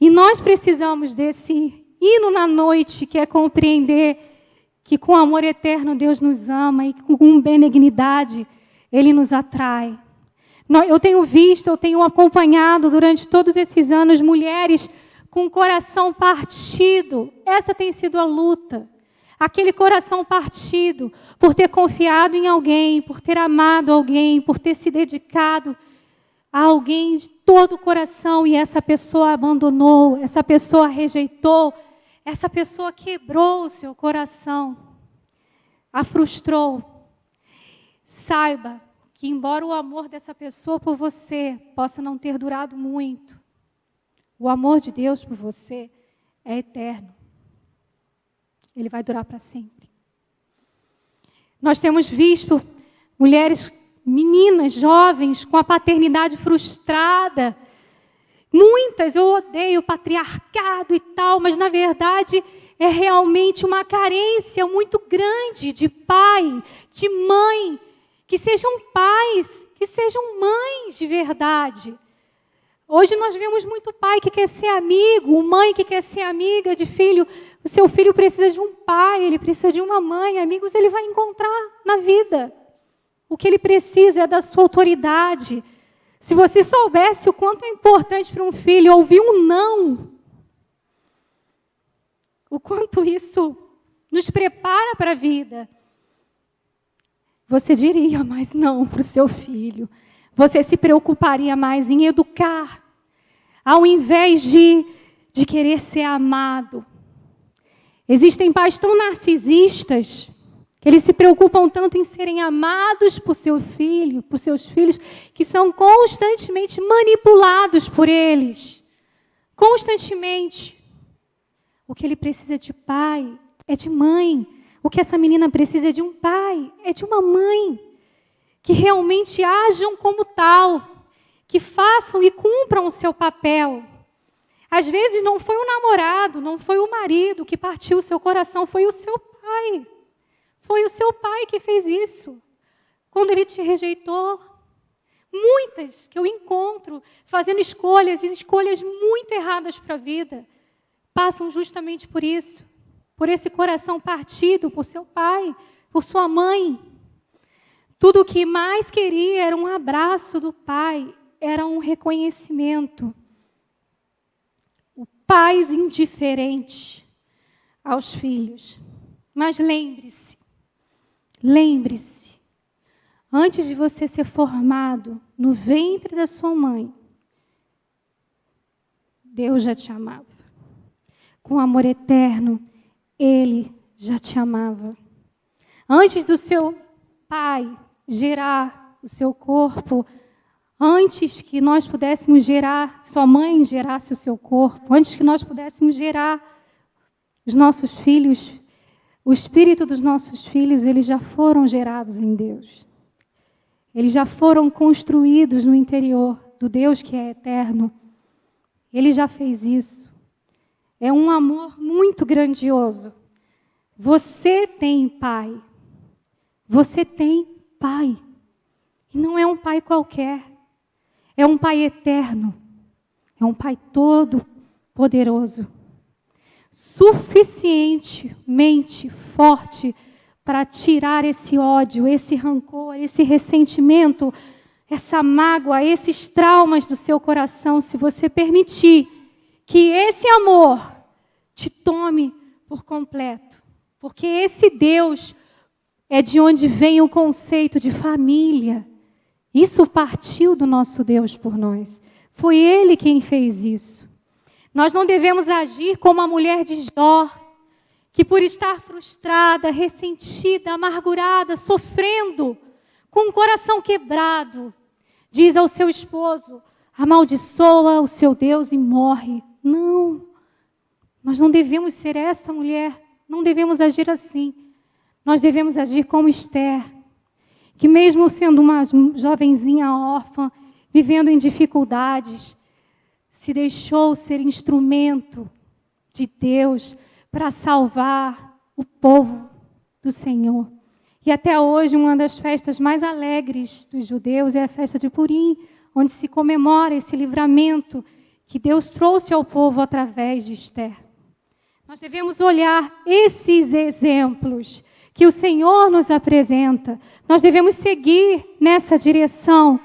E nós precisamos desse hino na noite, que é compreender que com amor eterno Deus nos ama e com benignidade Ele nos atrai. Eu tenho acompanhado durante todos esses anos mulheres com o coração partido. Essa tem sido a luta. Aquele coração partido por ter confiado em alguém, por ter amado alguém, por ter se dedicado a alguém de todo o coração e essa pessoa abandonou, essa pessoa rejeitou, essa pessoa quebrou o seu coração, a frustrou, saiba que embora o amor dessa pessoa por você possa não ter durado muito, o amor de Deus por você é eterno. Ele vai durar para sempre. Nós temos visto mulheres, meninas, jovens, com a paternidade frustrada. Muitas, eu odeio o patriarcado e tal, mas na verdade é realmente uma carência muito grande de pai, de mãe, que sejam pais, que sejam mães de verdade. Hoje nós vemos muito pai que quer ser amigo, mãe que quer ser amiga de filho. O seu filho precisa de um pai, ele precisa de uma mãe. Amigos ele vai encontrar na vida. O que ele precisa é da sua autoridade. Se você soubesse o quanto é importante para um filho ouvir um não, o quanto isso nos prepara para a vida, você diria mais não para o seu filho. Você se preocuparia mais em educar, ao invés de querer ser amado. Existem pais tão narcisistas que eles se preocupam tanto em serem amados por seu filho, por seus filhos, que são constantemente manipulados por eles. Constantemente. O que ele precisa de pai é de mãe. O que essa menina precisa é de um pai, é de uma mãe. Que realmente ajam como tal, que façam e cumpram o seu papel. Às vezes não foi o namorado, não foi o marido que partiu o seu coração, foi o seu pai. Foi o seu pai que fez isso. Quando ele te rejeitou. Muitas que eu encontro fazendo escolhas, e escolhas muito erradas para a vida, passam justamente por isso. Por esse coração partido por seu pai, por sua mãe. Tudo o que mais queria era um abraço do pai, era um reconhecimento. O pai indiferente aos filhos. Mas lembre-se, antes de você ser formado no ventre da sua mãe, Deus já te amava. Com amor eterno, Ele já te amava. Antes do seu pai gerar o seu corpo, antes que nós pudéssemos gerar, sua mãe gerasse o seu corpo, antes que nós pudéssemos gerar os nossos filhos, o espírito dos nossos filhos, eles já foram gerados em Deus. Eles já foram construídos no interior do Deus que é eterno. Ele já fez isso. É um amor muito grandioso. Você tem pai. Você tem pai. E não é um pai qualquer. É um pai eterno. É um pai todo poderoso. Suficientemente forte para tirar esse ódio, esse rancor, esse ressentimento, essa mágoa, esses traumas do seu coração, se você permitir que esse amor te tome por completo. Porque esse Deus é de onde vem o conceito de família. Isso partiu do nosso Deus por nós. Foi Ele quem fez isso. Nós não devemos agir como a mulher de Jó, que por estar frustrada, ressentida, amargurada, sofrendo, com o coração quebrado, diz ao seu esposo, amaldiçoa o seu Deus e morre. Não, nós não devemos ser essa mulher, não devemos agir assim. Nós devemos agir como Esther, que mesmo sendo uma jovenzinha órfã, vivendo em dificuldades, se deixou ser instrumento de Deus para salvar o povo do Senhor. E até hoje, uma das festas mais alegres dos judeus é a festa de Purim, onde se comemora esse livramento que Deus trouxe ao povo através de Esther. Nós devemos olhar esses exemplos que o Senhor nos apresenta. Nós devemos seguir nessa direção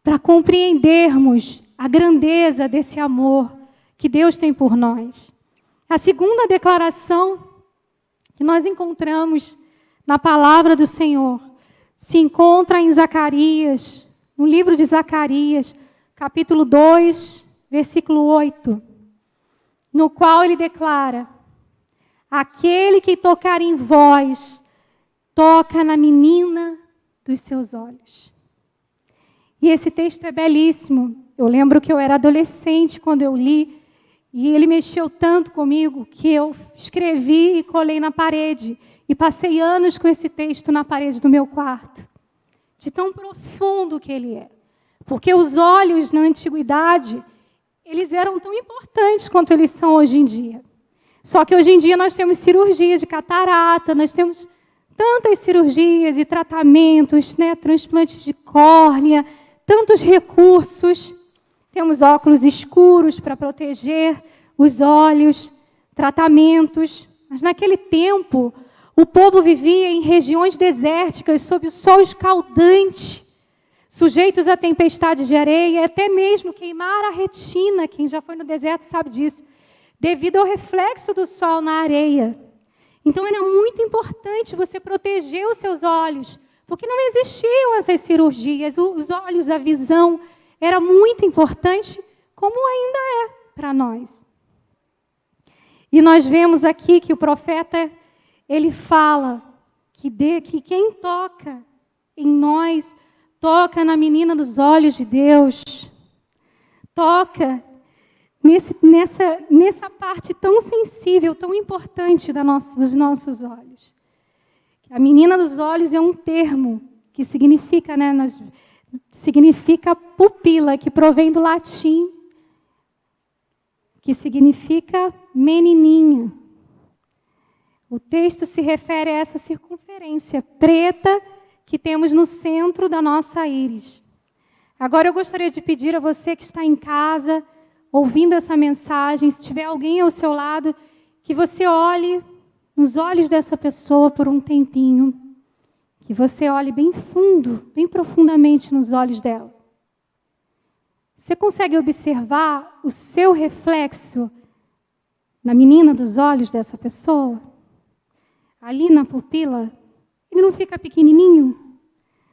para compreendermos a grandeza desse amor que Deus tem por nós. A segunda declaração que nós encontramos na palavra do Senhor se encontra em Zacarias, no livro de Zacarias, capítulo 2, versículo 8, no qual ele declara: aquele que tocar em vós, toca na menina dos seus olhos. E esse texto é belíssimo. Eu lembro que eu era adolescente quando eu li, e ele mexeu tanto comigo que eu escrevi e colei na parede. E passei anos com esse texto na parede do meu quarto. De tão profundo que ele é. Porque os olhos na antiguidade, eles eram tão importantes quanto eles são hoje em dia. Só que hoje em dia nós temos cirurgia de catarata, nós temos tantas cirurgias e tratamentos, né, transplantes de córnea, tantos recursos. Temos óculos escuros para proteger os olhos, tratamentos. Mas naquele tempo, o povo vivia em regiões desérticas, sob o sol escaldante, sujeitos a tempestades de areia, até mesmo queimar a retina. Quem já foi no deserto sabe disso, devido ao reflexo do sol na areia. Então era muito importante você proteger os seus olhos, porque não existiam essas cirurgias. Os olhos, a visão, era muito importante, como ainda é para nós. E nós vemos aqui que o profeta, ele fala que quem toca em nós, toca na menina dos olhos de Deus. Toca nessa parte tão sensível, tão importante dos nossos olhos. A menina dos olhos é um termo que significa, né, significa pupila, que provém do latim, que significa menininha. O texto se refere a essa circunferência preta que temos no centro da nossa íris. Agora eu gostaria de pedir a você que está em casa, ouvindo essa mensagem, se tiver alguém ao seu lado, que você olhe nos olhos dessa pessoa por um tempinho, que você olhe bem fundo, bem profundamente nos olhos dela. Você consegue observar o seu reflexo na menina dos olhos dessa pessoa? Ali na pupila, ele não fica pequenininho?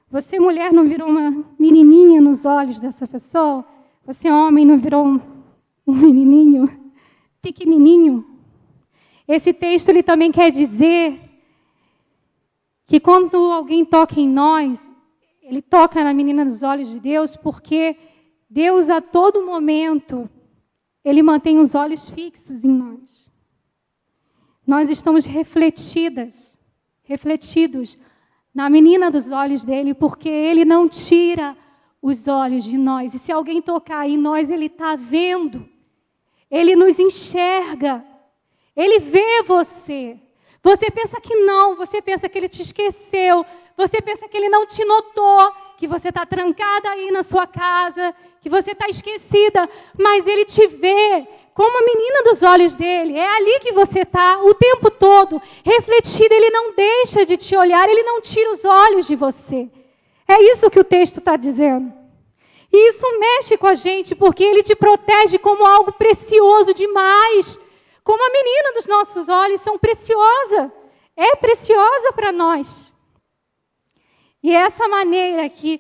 Você, mulher, não virou uma menininha nos olhos dessa pessoa? Você, homem, não virou um menininho pequenininho? Esse texto ele também quer dizer que quando alguém toca em nós, ele toca na menina dos olhos de Deus, porque Deus, a todo momento, ele mantém os olhos fixos em nós. Nós estamos refletidos na menina dos olhos dele, porque ele não tira os olhos de nós. E se alguém tocar em nós, ele está vendo. Ele nos enxerga. Ele vê você. Você pensa que não, você pensa que ele te esqueceu, você pensa que ele não te notou, que você está trancada aí na sua casa, que você está esquecida, mas ele te vê como a menina dos olhos dele. É ali que você está o tempo todo, refletida. Ele não deixa de te olhar, ele não tira os olhos de você. É isso que o texto está dizendo. E isso mexe com a gente, porque ele te protege como algo precioso demais. Como a menina dos nossos olhos são preciosa. É preciosa para nós. E essa maneira que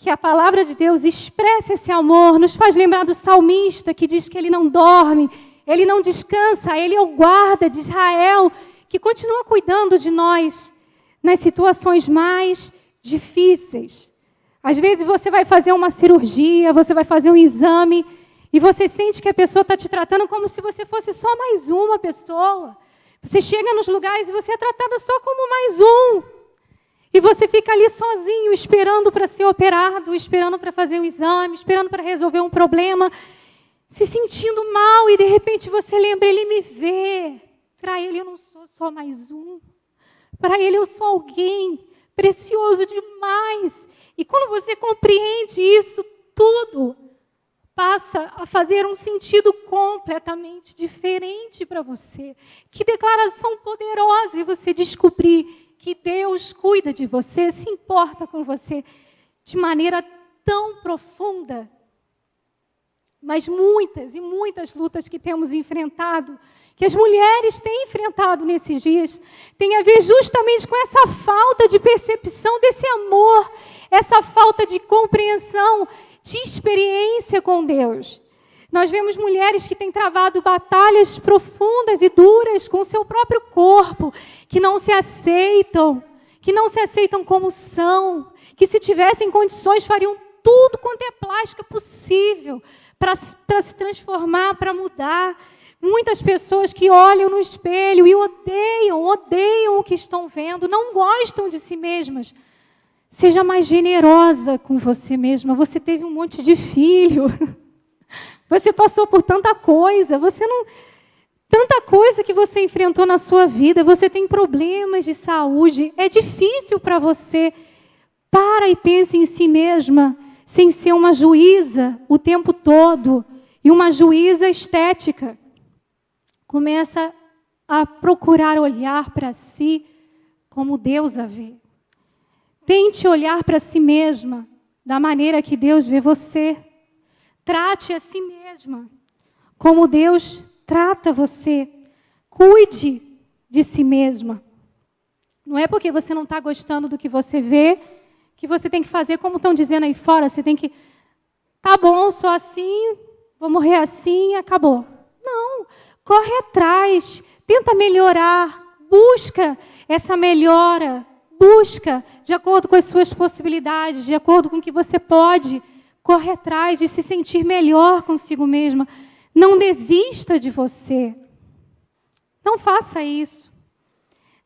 a palavra de Deus expressa esse amor, nos faz lembrar do salmista, que diz que ele não dorme, ele não descansa, ele é o guarda de Israel, que continua cuidando de nós nas situações mais difíceis. Às vezes você vai fazer uma cirurgia, você vai fazer um exame, e você sente que a pessoa está te tratando como se você fosse só mais uma pessoa. Você chega nos lugares e você é tratada só como mais um. E você fica ali sozinho, esperando para ser operado, esperando para fazer um exame, esperando para resolver um problema, se sentindo mal, e de repente você lembra, ele me vê. Para ele eu não sou só mais um. Para ele eu sou alguém precioso demais. E quando você compreende isso tudo, passa a fazer um sentido completamente diferente para você. Que declaração poderosa! E você descobrir que Deus cuida de você, se importa com você de maneira tão profunda. Mas muitas e muitas lutas que temos enfrentado, que as mulheres têm enfrentado nesses dias, tem a ver justamente com essa falta de percepção desse amor, essa falta de compreensão, de experiência com Deus. Nós vemos mulheres que têm travado batalhas profundas e duras com o seu próprio corpo, que não se aceitam como são, que se tivessem condições fariam tudo quanto é plástica possível para se transformar, para mudar. Muitas pessoas que olham no espelho e odeiam o que estão vendo, não gostam de si mesmas. Seja mais generosa com você mesma. Você teve um monte de filho. Você passou por tanta coisa. Tanta coisa que você enfrentou na sua vida. Você tem problemas de saúde. É difícil para você. Para e pense em si mesma, sem ser uma juíza o tempo todo. E uma juíza estética. Começa a procurar olhar para si como Deus a vê. Tente olhar para si mesma da maneira que Deus vê você. Trate a si mesma como Deus trata você. Cuide de si mesma. Não é porque você não está gostando do que você vê que você tem que fazer como estão dizendo aí fora. Você tem que, tá bom, sou assim, vou morrer assim, acabou. Não. Corre atrás, tenta melhorar, busca essa melhora, busca de acordo com as suas possibilidades, de acordo com o que você pode, corre atrás de se sentir melhor consigo mesma. Não desista de você. Não faça isso.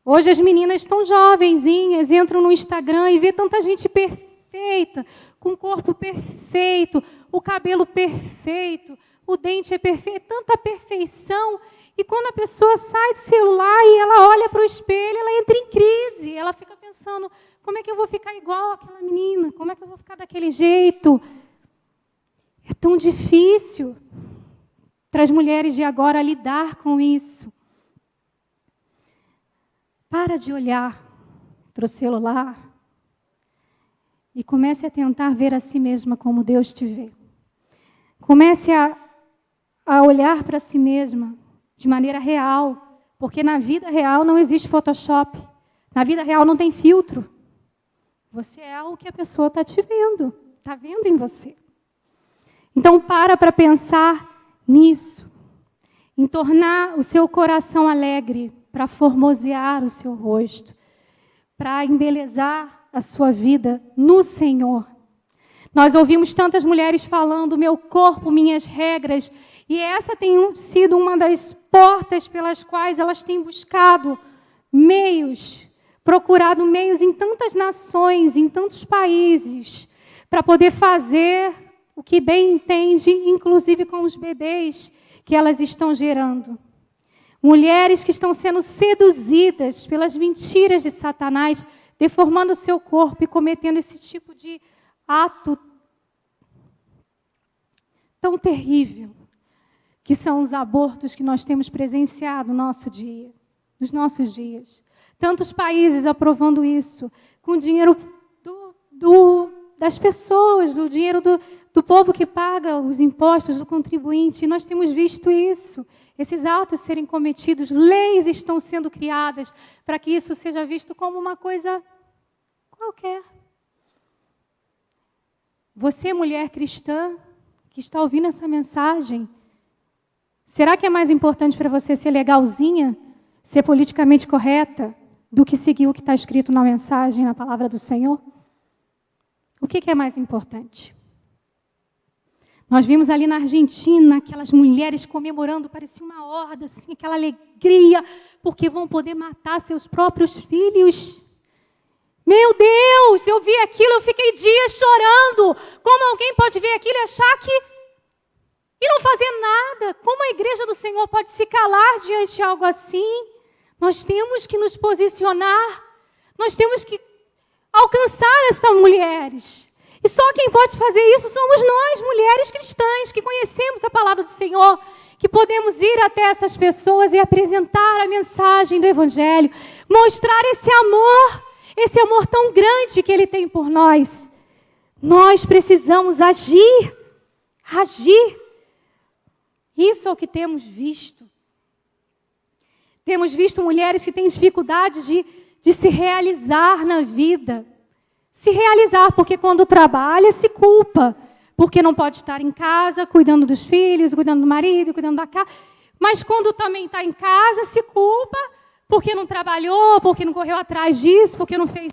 Hoje as meninas estão jovenzinhas, entram no Instagram e vê tanta gente perfeita, com o corpo perfeito, o cabelo perfeito, o dente é perfeito, tanta perfeição. E quando a pessoa sai do celular e ela olha para o espelho, ela entra em crise. Ela fica pensando, como é que eu vou ficar igual àquela menina? Como é que eu vou ficar daquele jeito? É tão difícil para as mulheres de agora lidar com isso. Para de olhar para o celular e comece a tentar ver a si mesma como Deus te vê. Comece a olhar para si mesma de maneira real, porque na vida real não existe Photoshop. Na vida real não tem filtro. Você é o que a pessoa está te vendo, está vendo em você. Então para pensar nisso, em tornar o seu coração alegre, para formosear o seu rosto, para embelezar a sua vida no Senhor. Nós ouvimos tantas mulheres falando, meu corpo, minhas regras, e essa tem sido uma das portas pelas quais elas têm buscado meios, procurado meios em tantas nações, em tantos países, para poder fazer o que bem entende, inclusive com os bebês que elas estão gerando. Mulheres que estão sendo seduzidas pelas mentiras de Satanás, deformando o seu corpo e cometendo esse tipo de ato tão terrível, que são os abortos que nós temos presenciado nos nossos dias. Tantos países aprovando isso, com o dinheiro das pessoas, do dinheiro do povo que paga os impostos, do contribuinte. E nós temos visto isso, esses atos serem cometidos, leis estão sendo criadas para que isso seja visto como uma coisa qualquer. Você, mulher cristã, que está ouvindo essa mensagem, será que é mais importante para você ser legalzinha, ser politicamente correta, do que seguir o que está escrito na mensagem, na palavra do Senhor? O que é mais importante? Nós vimos ali na Argentina aquelas mulheres comemorando, parecia uma horda, assim, aquela alegria, porque vão poder matar seus próprios filhos. Meu Deus, eu vi aquilo, eu fiquei dias chorando. Como alguém pode ver aquilo e achar que... e não fazer nada? Como a igreja do Senhor pode se calar diante de algo assim? Nós temos que nos posicionar, nós temos que alcançar estas mulheres. E só quem pode fazer isso somos nós, mulheres cristãs, que conhecemos a palavra do Senhor, que podemos ir até essas pessoas e apresentar a mensagem do Evangelho, mostrar esse amor tão grande que Ele tem por nós. Nós precisamos agir. Isso é o que temos visto. Temos visto mulheres que têm dificuldade de se realizar na vida. Se realizar, porque quando trabalha, se culpa. porque não pode estar em casa, cuidando dos filhos, cuidando do marido, cuidando da casa. Mas quando também está em casa, se culpa porque não trabalhou, porque não correu atrás disso, porque não fez.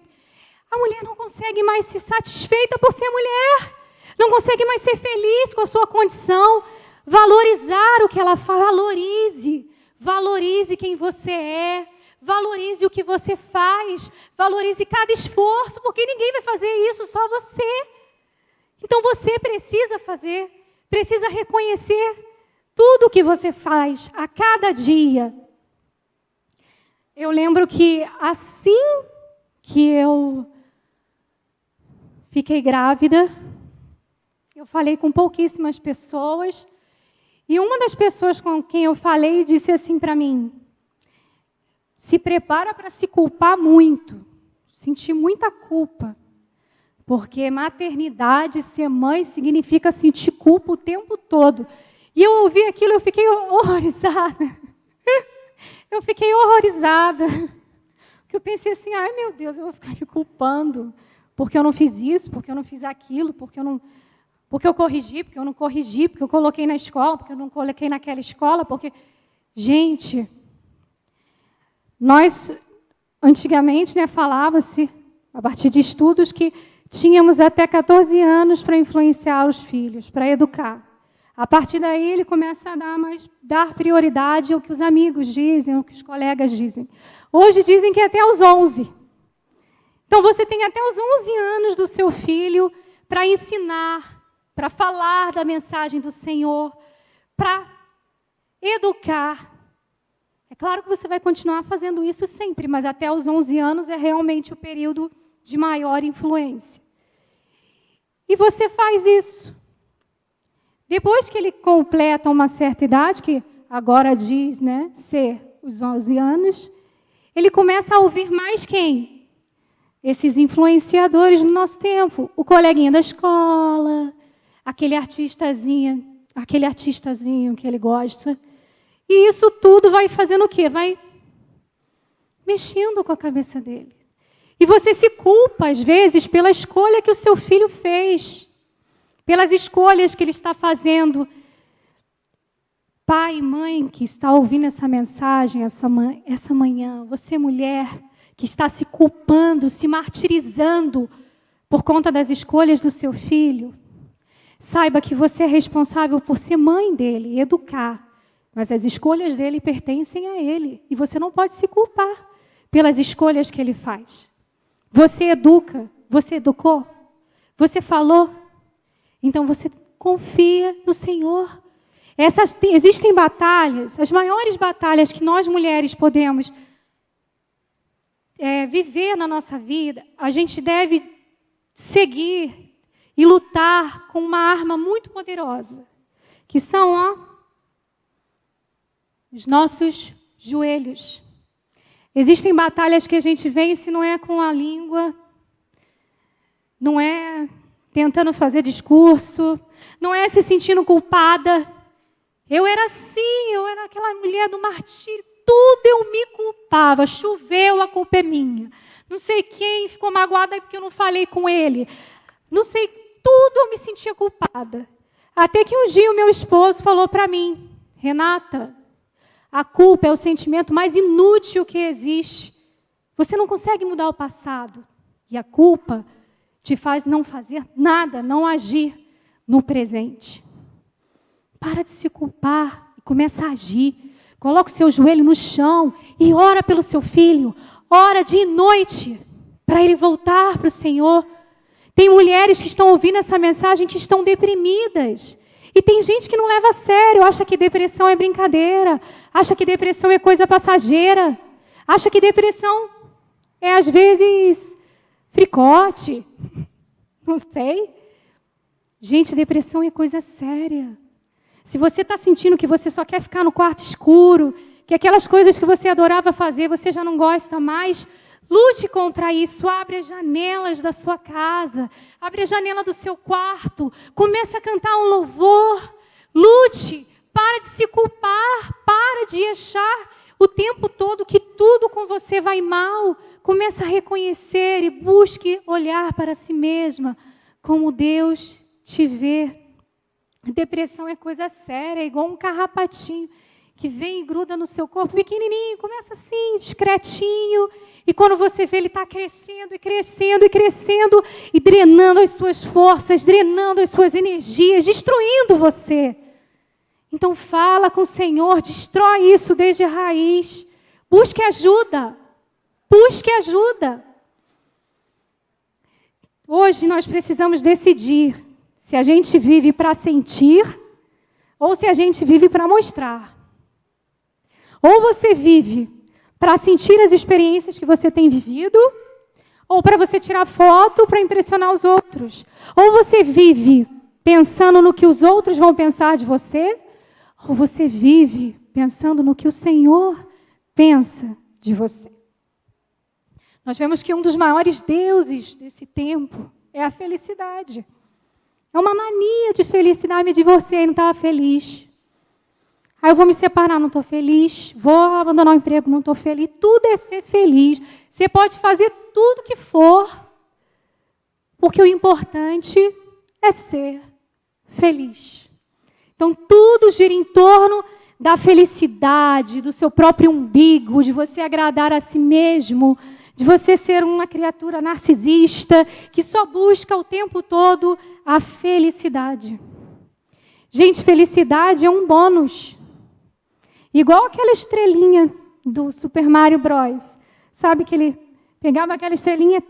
A mulher não consegue mais ser satisfeita por ser mulher. Não consegue mais ser feliz com a sua condição. Valorizar o que ela faz. Valorize. Valorize quem você é. Valorize o que você faz. Valorize cada esforço, porque ninguém vai fazer isso, só você. Então você precisa fazer, precisa reconhecer tudo o que você faz a cada dia. Eu lembro que assim que eu fiquei grávida, eu falei com pouquíssimas pessoas, e uma das pessoas com quem eu falei disse assim para mim: se prepara para se culpar muito, sentir muita culpa, porque maternidade, ser mãe, significa sentir culpa o tempo todo. E eu ouvi aquilo, eu fiquei horrorizada. Eu fiquei horrorizada. Porque eu pensei assim, ai meu Deus, eu vou ficar me culpando, porque eu não fiz isso, porque eu não fiz aquilo, porque eu corrigi, porque eu não corrigi, porque eu coloquei na escola, porque eu não coloquei naquela escola, porque... Gente, nós, antigamente, falava-se, a partir de estudos, que tínhamos até 14 anos para influenciar os filhos, para educar. A partir daí, ele começa a dar prioridade ao que os amigos dizem, ao que os colegas dizem. Hoje dizem que é até os 11. Então, você tem até os 11 anos do seu filho para ensinar, para falar da mensagem do Senhor, para educar. É claro que você vai continuar fazendo isso sempre, mas até os 11 anos é realmente o período de maior influência. E você faz isso. Depois que ele completa uma certa idade, que agora diz, ser os 11 anos, ele começa a ouvir mais quem? Esses influenciadores do nosso tempo. O coleguinha da escola, aquele artistazinho que ele gosta. E isso tudo vai fazendo o quê? Vai mexendo com a cabeça dele. E você se culpa, às vezes, pela escolha que o seu filho fez, pelas escolhas que ele está fazendo. Pai e mãe que está ouvindo essa mensagem essa manhã, você mulher que está se culpando, se martirizando por conta das escolhas do seu filho, saiba que você é responsável por ser mãe dele, educar, mas as escolhas dele pertencem a ele, e você não pode se culpar pelas escolhas que ele faz. Você educa, você educou, você falou, então você confia no Senhor. Existem batalhas, as maiores batalhas que nós mulheres podemos viver na nossa vida, a gente deve seguir e lutar com uma arma muito poderosa, que são os nossos joelhos. Existem batalhas que a gente vence não é com a língua, não é tentando fazer discurso, não é se sentindo culpada. Eu era assim, eu era aquela mulher do martírio, tudo eu me culpava, choveu, a culpa é minha. Não sei quem ficou magoada porque eu não falei com ele. Não sei, tudo eu me sentia culpada. Até que um dia o meu esposo falou para mim, Renata, a culpa é o sentimento mais inútil que existe. Você não consegue mudar o passado. E a culpa te faz não fazer nada, não agir no presente. Para de se culpar e começa a agir. Coloca o seu joelho no chão e ora pelo seu filho. Ora dia e noite para ele voltar para o Senhor. Tem mulheres que estão ouvindo essa mensagem que estão deprimidas. E tem gente que não leva a sério, acha que depressão é brincadeira, acha que depressão é coisa passageira, acha que depressão é, às vezes, fricote. Não sei. Gente, depressão é coisa séria. Se você está sentindo que você só quer ficar no quarto escuro, que aquelas coisas que você adorava fazer, você já não gosta mais, lute contra isso. Abre as janelas da sua casa, abre a janela do seu quarto, comece a cantar um louvor, lute, para de se culpar, para de achar o tempo todo que tudo com você vai mal. Comece a reconhecer e busque olhar para si mesma como Deus te ver. Depressão é coisa séria, é igual um carrapatinho que vem e gruda no seu corpo, pequenininho, começa assim, discretinho, e quando você vê, ele está crescendo e crescendo e crescendo, e drenando as suas forças, drenando as suas energias, destruindo você. Então fala com o Senhor, destrói isso desde a raiz. Busque ajuda. Busque ajuda. Hoje nós precisamos decidir se a gente vive para sentir ou se a gente vive para mostrar. Ou você vive para sentir as experiências que você tem vivido, ou para você tirar foto para impressionar os outros. Ou você vive pensando no que os outros vão pensar de você, ou você vive pensando no que o Senhor pensa de você. Nós vemos que um dos maiores deuses desse tempo é a felicidade. É uma mania de felicidade, me divorciei, não estava feliz. Aí eu vou me separar, não estou feliz. Vou abandonar o emprego, não estou feliz. Tudo é ser feliz. Você pode fazer tudo que for, porque o importante é ser feliz. Então, tudo gira em torno da felicidade, do seu próprio umbigo, de você agradar a si mesmo, de você ser uma criatura narcisista que só busca o tempo todo a felicidade. Gente, felicidade é um bônus. Igual aquela estrelinha do Super Mario Bros. Sabe que ele pegava aquela estrelinha,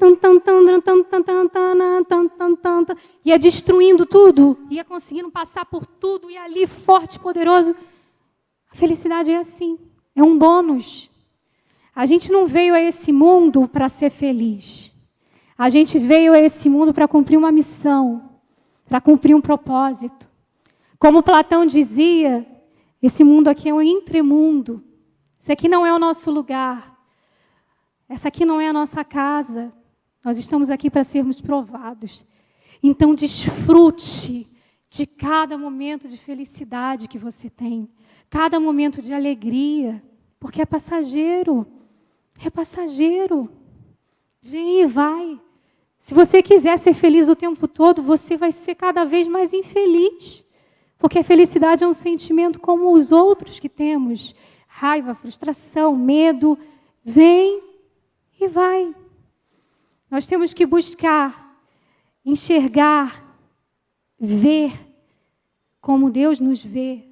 ia destruindo tudo, ia conseguindo passar por tudo, ia ali forte, poderoso. A felicidade é assim, é um bônus. A gente não veio a esse mundo para ser feliz. A gente veio a esse mundo para cumprir uma missão, para cumprir um propósito. Como Platão dizia, esse mundo aqui é um entremundo. Esse aqui não é o nosso lugar. Essa aqui não é a nossa casa. Nós estamos aqui para sermos provados. Então, desfrute de cada momento de felicidade que você tem. Cada momento de alegria. Porque é passageiro. É passageiro. Vem e vai. Se você quiser ser feliz o tempo todo, você vai ser cada vez mais infeliz. Porque a felicidade é um sentimento como os outros que temos. Raiva, frustração, medo. Vem e vai. Nós temos que buscar, enxergar, ver como Deus nos vê.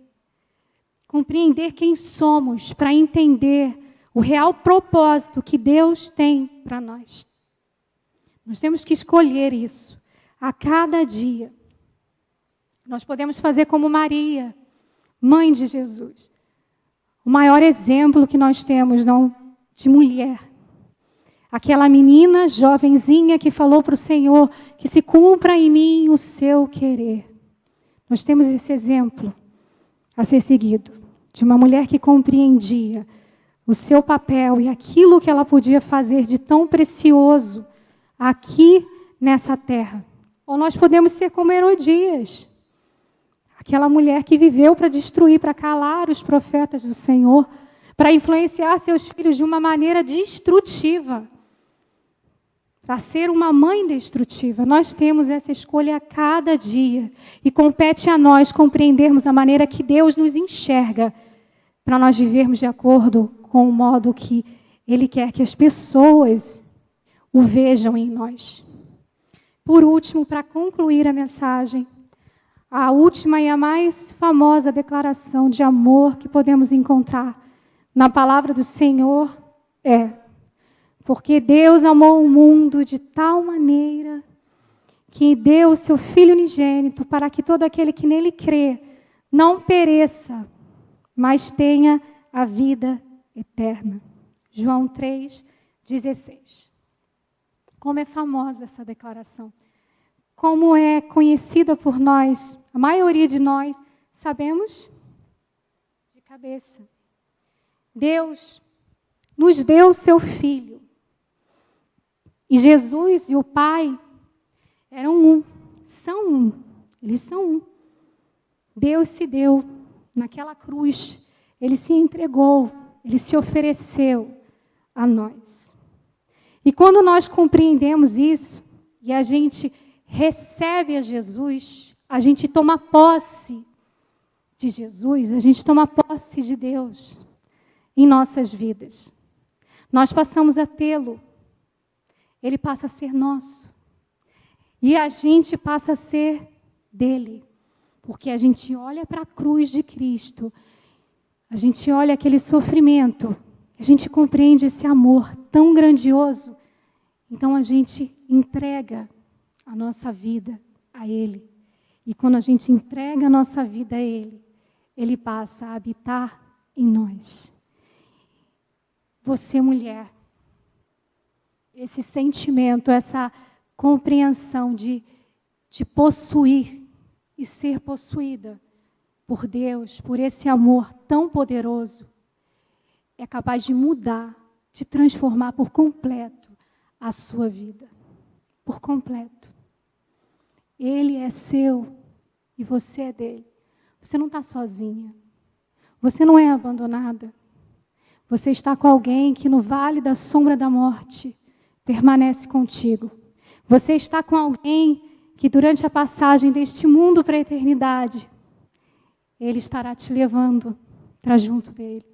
Compreender quem somos para entender o real propósito que Deus tem para nós. Nós temos que escolher isso a cada dia. Nós podemos fazer como Maria, mãe de Jesus. O maior exemplo que nós temos, não, de mulher. Aquela menina jovenzinha que falou para o Senhor que se cumpra em mim o seu querer. Nós temos esse exemplo a ser seguido, de uma mulher que compreendia o seu papel e aquilo que ela podia fazer de tão precioso aqui nessa terra. Ou nós podemos ser como Herodias, aquela mulher que viveu para destruir, para calar os profetas do Senhor, para influenciar seus filhos de uma maneira destrutiva, para ser uma mãe destrutiva. Nós temos essa escolha a cada dia e compete a nós compreendermos a maneira que Deus nos enxerga, para nós vivermos de acordo com o modo que Ele quer que as pessoas o vejam em nós. Por último, para concluir a mensagem, a última e a mais famosa declaração de amor que podemos encontrar na palavra do Senhor é: porque Deus amou o mundo de tal maneira que deu o seu Filho unigênito para que todo aquele que nele crê não pereça, mas tenha a vida eterna. João 3,16. Como é famosa essa declaração. Como é conhecida por nós, a maioria de nós sabemos de cabeça. Deus nos deu o seu Filho. E Jesus e o Pai eram um, são um, eles são um. Deus se deu naquela cruz, Ele se entregou, Ele se ofereceu a nós. E quando nós compreendemos isso, e a gente recebe a Jesus, a gente toma posse de Jesus, a gente toma posse de Deus em nossas vidas. Nós passamos a tê-lo. Ele passa a ser nosso. E a gente passa a ser dele. Porque a gente olha para a cruz de Cristo, a gente olha aquele sofrimento, a gente compreende esse amor tão grandioso. Então a gente entrega a nossa vida a Ele. E quando a gente entrega a nossa vida a Ele, Ele passa a habitar em nós. Você, mulher, esse sentimento, essa compreensão de possuir e ser possuída por Deus, por esse amor tão poderoso, é capaz de mudar, de transformar por completo a sua vida. Por completo. Ele é seu e você é dele. Você não está sozinha. Você não é abandonada. Você está com alguém que no vale da sombra da morte permanece contigo. Você está com alguém que durante a passagem deste mundo para a eternidade, Ele estará te levando para junto dele.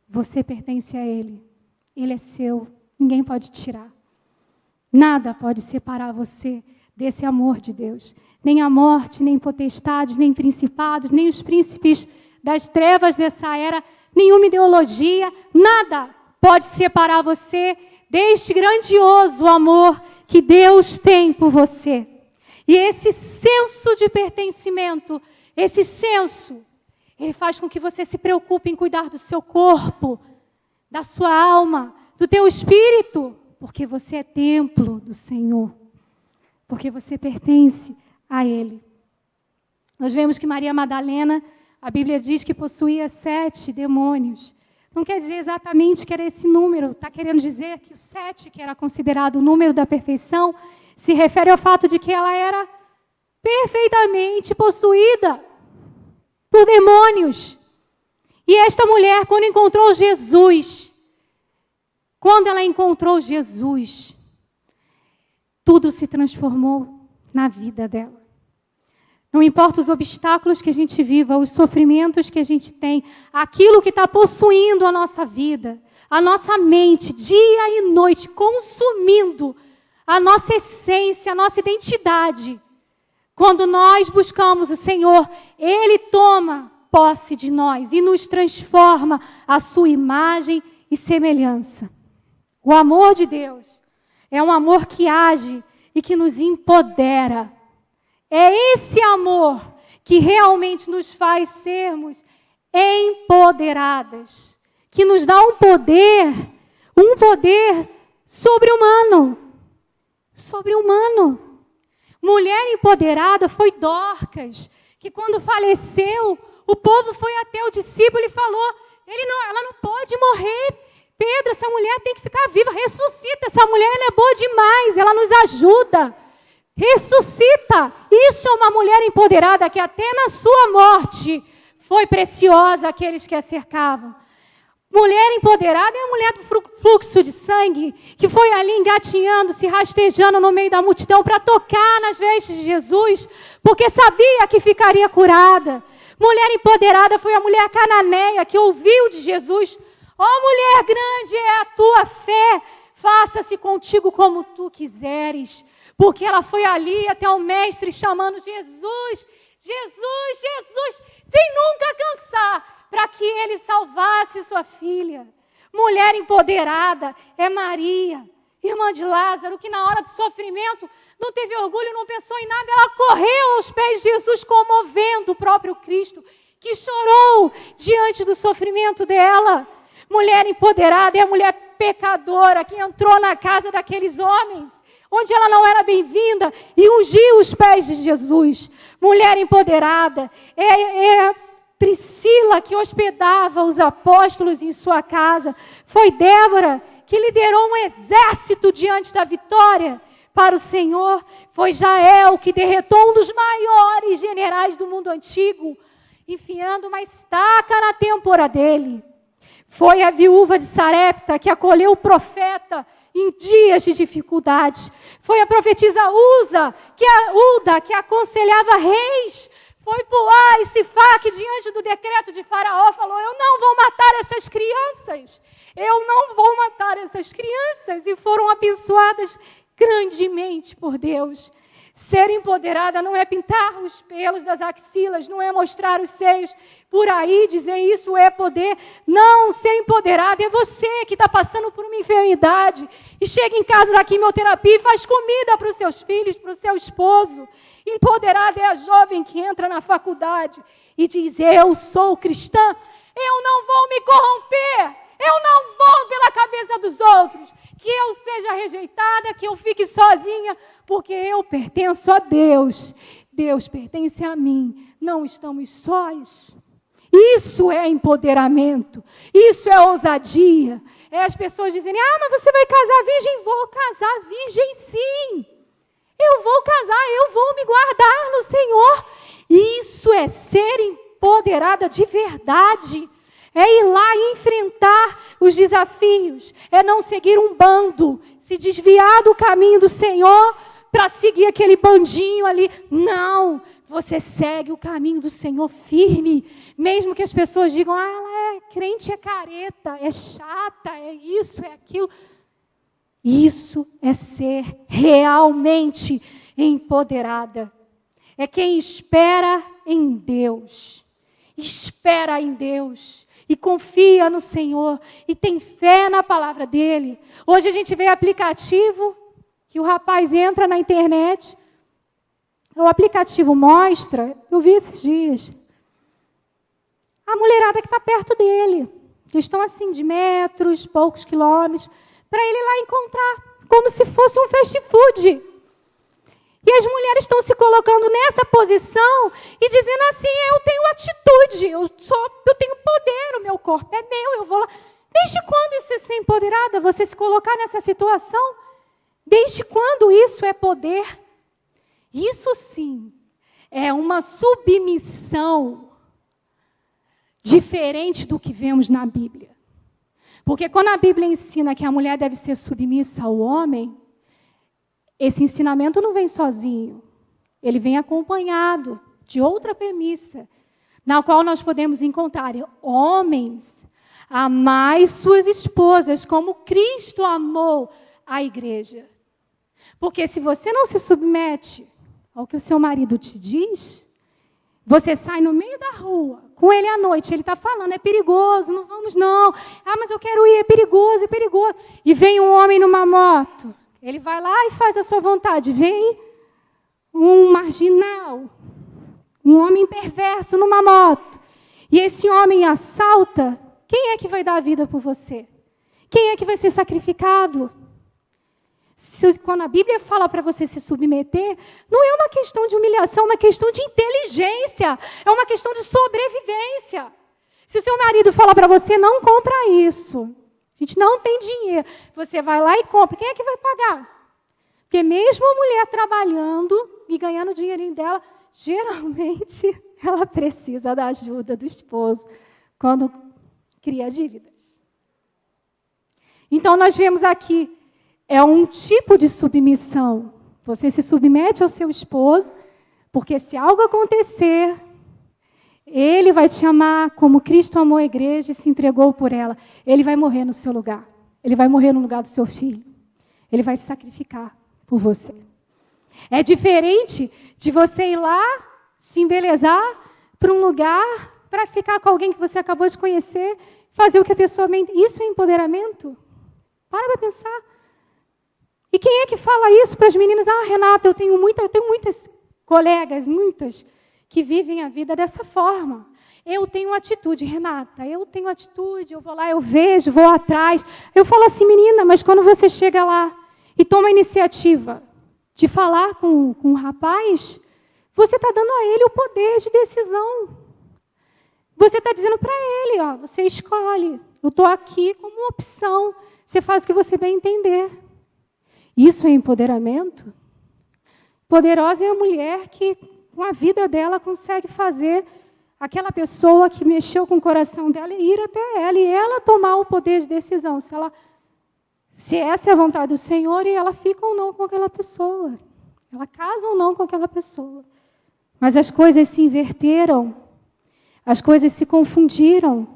Você pertence a Ele. Ele é seu. Ninguém pode tirar. Nada pode separar você desse amor de Deus. Nem a morte, nem potestades, nem principados, nem os príncipes das trevas dessa era, nenhuma ideologia, nada pode separar você deste grandioso amor que Deus tem por você. E esse senso de pertencimento, esse senso, ele faz com que você se preocupe em cuidar do seu corpo, da sua alma, do teu espírito, porque você é templo do Senhor, porque você pertence a Ele. Nós vemos que Maria Madalena, a Bíblia diz que possuía 7 demônios. Não quer dizer exatamente que era esse número, está querendo dizer que o 7, que era considerado o número da perfeição, se refere ao fato de que ela era perfeitamente possuída por demônios. E esta mulher, quando encontrou Jesus, tudo se transformou na vida dela. Não importa os obstáculos que a gente viva, os sofrimentos que a gente tem, aquilo que está possuindo a nossa vida, a nossa mente, dia e noite, consumindo a nossa essência, a nossa identidade. Quando nós buscamos o Senhor, Ele toma posse de nós e nos transforma à sua imagem e semelhança. O amor de Deus é um amor que age e que nos empodera. É esse amor que realmente nos faz sermos empoderadas, que nos dá um poder sobre-humano. Sobre-humano. Mulher empoderada foi Dorcas, que quando faleceu, o povo foi até o discípulo e falou, ela não pode morrer. Pedro, essa mulher tem que ficar viva, ressuscita, essa mulher ela é boa demais, ela nos ajuda. Ressuscita. Isso é uma mulher empoderada que até na sua morte foi preciosa àqueles que a cercavam. Mulher empoderada é a mulher do fluxo de sangue, que foi ali engatinhando, se rastejando no meio da multidão para tocar nas vestes de Jesus, porque sabia que ficaria curada. Mulher empoderada foi a mulher cananeia que ouviu de Jesus, mulher grande é a tua fé, faça-se contigo como tu quiseres. Porque ela foi ali até o mestre chamando Jesus, Jesus, Jesus, sem nunca cansar, para que ele salvasse sua filha. Mulher empoderada é Maria, irmã de Lázaro, que na hora do sofrimento não teve orgulho, não pensou em nada, ela correu aos pés de Jesus, comovendo o próprio Cristo, que chorou diante do sofrimento dela. Mulher empoderada é a mulher pecadora que entrou na casa daqueles homens, onde ela não era bem-vinda, e ungiu os pés de Jesus. Mulher empoderada é Priscila, que hospedava os apóstolos em sua casa. Foi Débora, que liderou um exército diante da vitória para o Senhor. Foi Jael, que derretou um dos maiores generais do mundo antigo, enfiando uma estaca na têmpora dele. Foi a viúva de Sarepta, que acolheu o profeta em dias de dificuldades. Foi a profetisa Uda que aconselhava reis. Foi Puá e Sifá que, diante do decreto de Faraó, falou: eu não vou matar essas crianças. Eu não vou matar essas crianças. E foram abençoadas grandemente por Deus. Ser empoderada não é pintar os pelos das axilas, não é mostrar os seios por aí, dizer isso é poder. Não, ser empoderada é você que está passando por uma enfermidade e chega em casa da quimioterapia e faz comida para os seus filhos, para o seu esposo. Empoderada é a jovem que entra na faculdade e diz: eu sou cristã, eu não vou me corromper, eu não vou pela cabeça dos outros, que eu seja rejeitada, que eu fique sozinha, porque eu pertenço a Deus, Deus pertence a mim, não estamos sós. Isso é empoderamento, isso é ousadia. É as pessoas dizerem: mas você vai casar virgem? Vou casar virgem sim. Eu vou casar, eu vou me guardar no Senhor. Isso é ser empoderada de verdade. É ir lá e enfrentar os desafios. É não seguir um bando, se desviar do caminho do Senhor para seguir aquele bandinho ali. Não, você segue o caminho do Senhor firme. Mesmo que as pessoas digam: ela é crente, é careta, é chata, é isso, é aquilo. Isso é ser realmente empoderada. É quem espera em Deus. Espera em Deus. E confia no Senhor. E tem fé na palavra dEle. Hoje a gente vê aplicativo que o rapaz entra na internet. O aplicativo mostra, eu vi esses dias, a mulherada que está perto dele. Que estão assim de metros, poucos quilômetros, para ele ir lá encontrar, como se fosse um fast food. E as mulheres estão se colocando nessa posição e dizendo assim: eu tenho atitude, eu tenho poder, o meu corpo é meu, eu vou lá. Desde quando isso é ser empoderada? Você se colocar nessa situação? Desde quando isso é poder? Isso sim é uma submissão diferente do que vemos na Bíblia. Porque quando a Bíblia ensina que a mulher deve ser submissa ao homem, esse ensinamento não vem sozinho. Ele vem acompanhado de outra premissa, na qual nós podemos encontrar: homens, amai suas esposas como Cristo amou a igreja. Porque se você não se submete ao que o seu marido te diz, você sai no meio da rua, com ele à noite, ele está falando: é perigoso, não vamos não. Mas eu quero ir, é perigoso, é perigoso. E vem um homem numa moto, ele vai lá e faz a sua vontade. Vem um marginal, um homem perverso numa moto, e esse homem assalta. Quem é que vai dar a vida por você? Quem é que vai ser sacrificado? Quando a Bíblia fala para você se submeter, não é uma questão de humilhação, é uma questão de inteligência, é uma questão de sobrevivência. Se o seu marido fala para você: não compra isso, a gente não tem dinheiro, você vai lá e compra, quem é que vai pagar? Porque mesmo a mulher trabalhando e ganhando o dinheirinho dela, geralmente ela precisa da ajuda do esposo quando cria dívidas. Então nós vemos aqui, é um tipo de submissão. Você se submete ao seu esposo, porque se algo acontecer, ele vai te amar como Cristo amou a igreja e se entregou por ela. Ele vai morrer no seu lugar. Ele vai morrer no lugar do seu filho. Ele vai se sacrificar por você. É diferente de você ir lá, se embelezar para um lugar, para ficar com alguém que você acabou de conhecer, fazer o que a pessoa... Isso é empoderamento? Para pensar. E quem é que fala isso para as meninas? Renata, eu tenho muitas colegas, muitas, que vivem a vida dessa forma. Eu tenho atitude, Renata, eu tenho atitude, eu vou lá, eu vejo, vou atrás. Eu falo assim: menina, mas quando você chega lá e toma a iniciativa de falar com o rapaz, você está dando a ele o poder de decisão. Você está dizendo para ele: você escolhe, eu estou aqui como uma opção, você faz o que você bem entender. Isso é empoderamento? Poderosa é a mulher que, com a vida dela, consegue fazer aquela pessoa que mexeu com o coração dela ir até ela e ela tomar o poder de decisão. Se se essa é a vontade do Senhor, e ela fica ou não com aquela pessoa. Ela casa ou não com aquela pessoa. Mas as coisas se inverteram. As coisas se confundiram.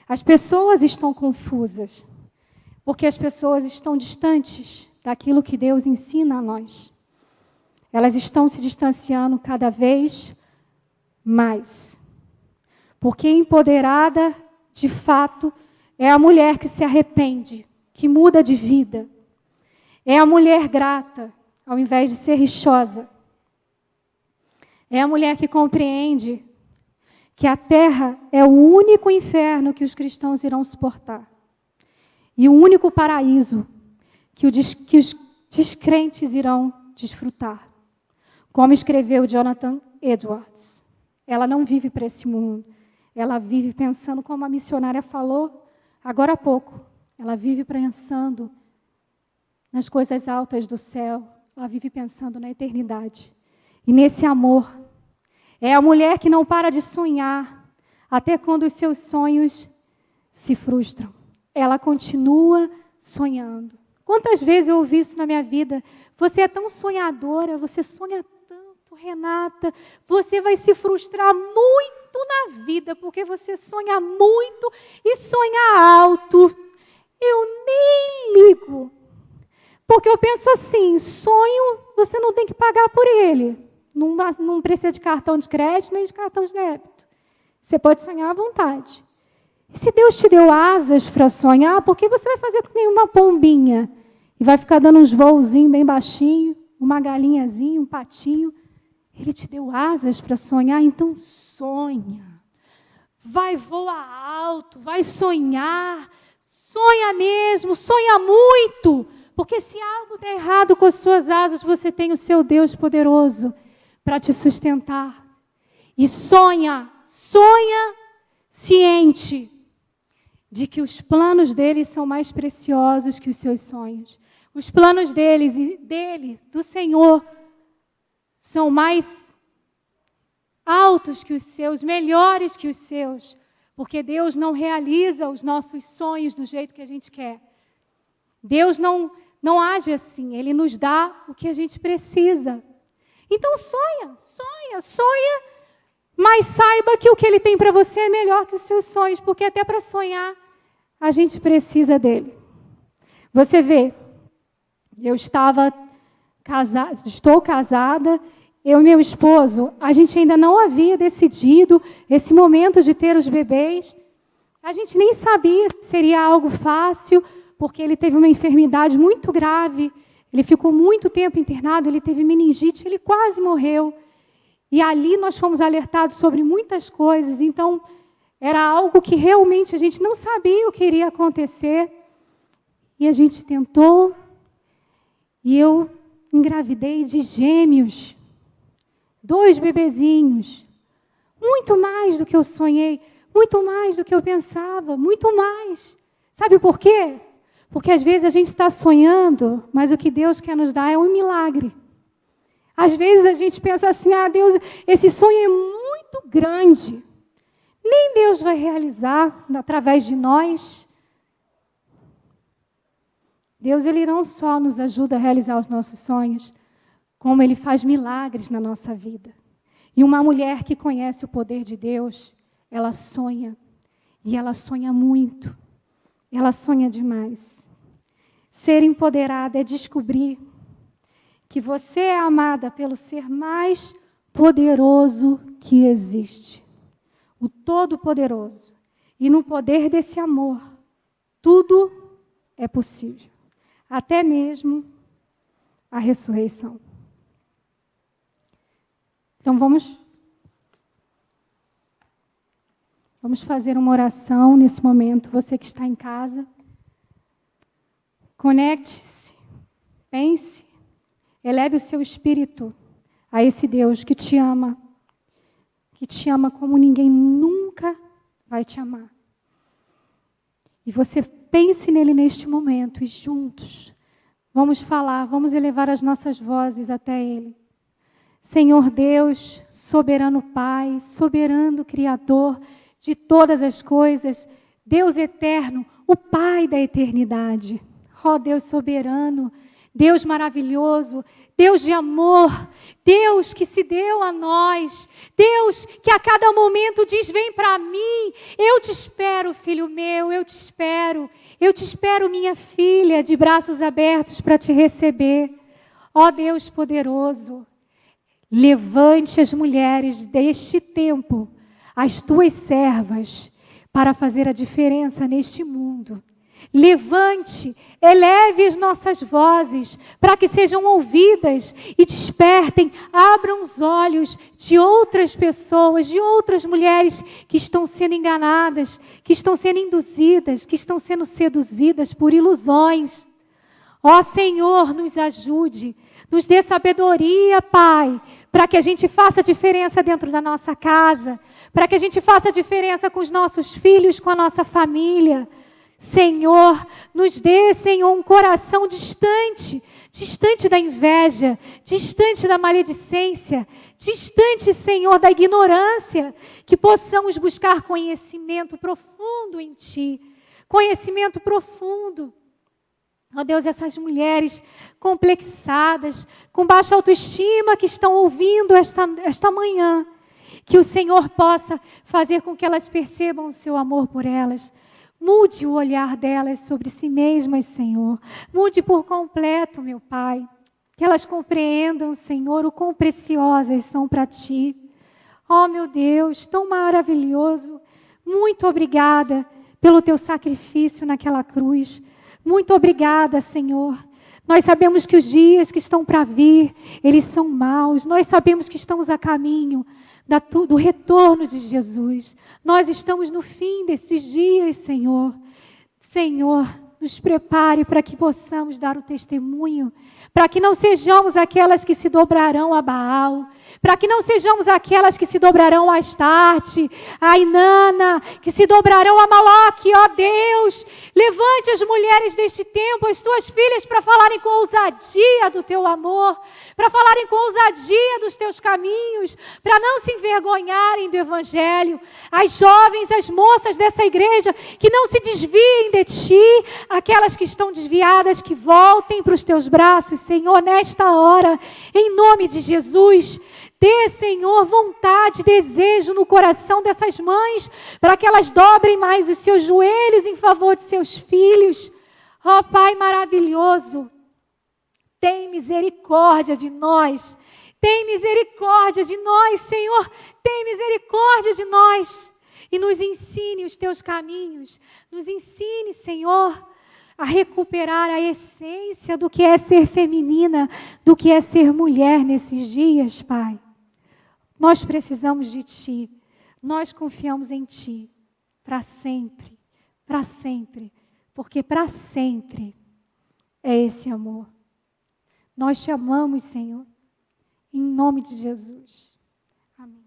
As pessoas estão confusas. Porque as pessoas estão distantes daquilo que Deus ensina a nós. Elas estão se distanciando cada vez mais. Porque empoderada, de fato, é a mulher que se arrepende, que muda de vida. É a mulher grata, ao invés de ser rixosa. É a mulher que compreende que a terra é o único inferno que os cristãos irão suportar. E o único paraíso que os descrentes irão desfrutar. Como escreveu Jonathan Edwards. Ela não vive para esse mundo. Ela vive pensando, como a missionária falou agora há pouco. Ela vive pensando nas coisas altas do céu. Ela vive pensando na eternidade. E nesse amor. É a mulher que não para de sonhar, até quando os seus sonhos se frustram. Ela continua sonhando. Quantas vezes eu ouvi isso na minha vida? Você é tão sonhadora, você sonha tanto, Renata. Você vai se frustrar muito na vida, porque você sonha muito e sonha alto. Eu nem ligo. Porque eu penso assim, sonho, você não tem que pagar por ele. Não precisa de cartão de crédito nem de cartão de débito. Você pode sonhar à vontade. E se Deus te deu asas para sonhar, por que você vai fazer com nenhuma pombinha? E vai ficar dando uns voozinhos bem baixinho, uma galinhazinha, um patinho. Ele te deu asas para sonhar, então sonha. Vai voar alto, vai sonhar. Sonha mesmo, sonha muito. Porque se algo der errado com as suas asas, você tem o seu Deus poderoso para te sustentar. E sonha ciente de que os planos dele são mais preciosos que os seus sonhos. Os planos do Senhor, são mais altos que os seus, melhores que os seus. Porque Deus não realiza os nossos sonhos do jeito que a gente quer. Deus não age assim, Ele nos dá o que a gente precisa. Então sonha, mas saiba que o que Ele tem para você é melhor que os seus sonhos, porque até para sonhar a gente precisa dEle. Você vê, estou casada, eu e meu esposo, a gente ainda não havia decidido esse momento de ter os bebês. A gente nem sabia se seria algo fácil, porque ele teve uma enfermidade muito grave, ele ficou muito tempo internado, ele teve meningite, ele quase morreu. E ali nós fomos alertados sobre muitas coisas, então era algo que realmente a gente não sabia o que iria acontecer. E a gente tentou, e eu engravidei de gêmeos, 2 bebezinhos, muito mais do que eu sonhei, muito mais do que eu pensava, muito mais. Sabe por quê? Porque às vezes a gente está sonhando, mas o que Deus quer nos dar é um milagre. Às vezes a gente pensa assim, Deus, esse sonho é muito grande. Nem Deus vai realizar através de nós. Deus, Ele não só nos ajuda a realizar os nossos sonhos, como Ele faz milagres na nossa vida. E uma mulher que conhece o poder de Deus, ela sonha. E ela sonha muito. Ela sonha demais. Ser empoderada é descobrir que você é amada pelo ser mais poderoso que existe. O Todo-Poderoso. E no poder desse amor, tudo é possível. Até mesmo a ressurreição. Então vamos fazer uma oração nesse momento. Você que está em casa, conecte-se, pense, eleve o seu espírito a esse Deus que te ama como ninguém nunca vai te amar. E você pense nele neste momento e juntos vamos falar, vamos elevar as nossas vozes até ele. Senhor Deus, soberano Pai, soberano Criador de todas as coisas, Deus eterno, o Pai da eternidade. Ó Deus soberano, Deus maravilhoso, Deus de amor, Deus que se deu a nós, Deus que a cada momento diz, vem para mim, eu te espero, filho meu, eu te espero, minha filha, de braços abertos para te receber. Ó Deus poderoso, levante as mulheres deste tempo, as tuas servas, para fazer a diferença neste mundo. Levante, eleve as nossas vozes para que sejam ouvidas e despertem, abram os olhos de outras pessoas, de outras mulheres que estão sendo enganadas, que estão sendo induzidas, que estão sendo seduzidas por ilusões. Ó Senhor, nos ajude, nos dê sabedoria, Pai, para que a gente faça diferença dentro da nossa casa, para que a gente faça diferença com os nossos filhos, com a nossa família. Senhor, nos dê, Senhor, um coração distante da inveja, distante da maledicência, distante, Senhor, da ignorância, que possamos buscar conhecimento profundo em Ti, conhecimento profundo. Ó Deus, essas mulheres complexadas, com baixa autoestima, que estão ouvindo esta manhã, que o Senhor possa fazer com que elas percebam o Seu amor por elas. Mude o olhar delas sobre si mesmas, Senhor. Mude por completo, meu Pai. Que elas compreendam, Senhor, o quão preciosas são para Ti. Oh, meu Deus, tão maravilhoso. Muito obrigada pelo Teu sacrifício naquela cruz. Muito obrigada, Senhor. Nós sabemos que os dias que estão para vir, eles são maus. Nós sabemos que estamos a caminho do retorno de Jesus. Nós estamos no fim desses dias, Senhor. Senhor, nos prepare para que possamos dar o testemunho, para que não sejamos aquelas que se dobrarão a Baal, para que não sejamos aquelas que se dobrarão a Astarte, a Inanna, que se dobrarão a Moloque. Ó Deus, levante as mulheres deste tempo, as tuas filhas, para falarem com ousadia do teu amor, para falarem com ousadia dos teus caminhos, para não se envergonharem do Evangelho. As jovens, as moças dessa igreja, que não se desviem de ti, aquelas que estão desviadas, que voltem para os teus braços, Senhor, nesta hora, em nome de Jesus. Dê, Senhor, vontade, desejo no coração dessas mães, para que elas dobrem mais os seus joelhos em favor de seus filhos. Ó Pai maravilhoso, tem misericórdia de nós. Tem misericórdia de nós, Senhor. Tem misericórdia de nós. E nos ensine os teus caminhos. Nos ensine, Senhor, a recuperar a essência do que é ser feminina, do que é ser mulher nesses dias, Pai. Nós precisamos de Ti. Nós confiamos em Ti. Para sempre. Para sempre. Porque para sempre é esse amor. Nós te amamos, Senhor. Em nome de Jesus. Amém.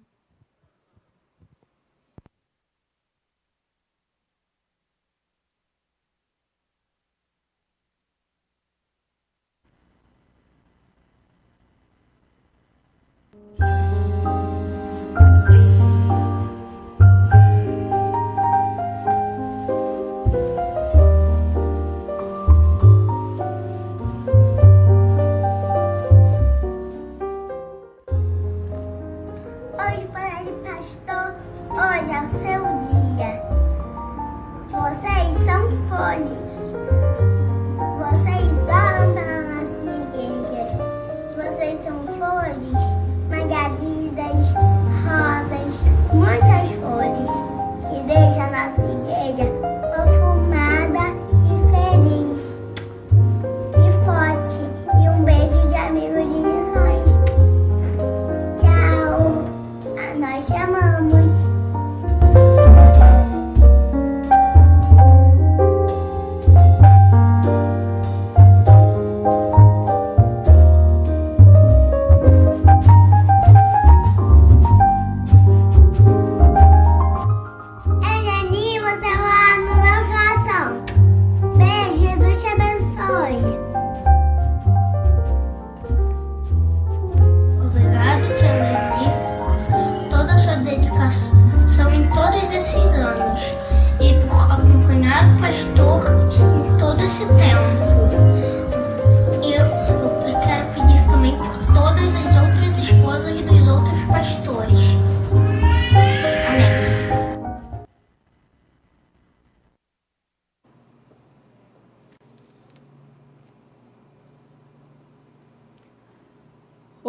Hoje, Pai Pastor, hoje é o seu dia. Vocês são folhas. Vocês oram pela nossa igreja. Vocês são folhas margaridas, rosas, muitas folhas que deixam a nossa igreja perfumada e feliz e forte. E um beijo de amigos de missões. Nós chamamos.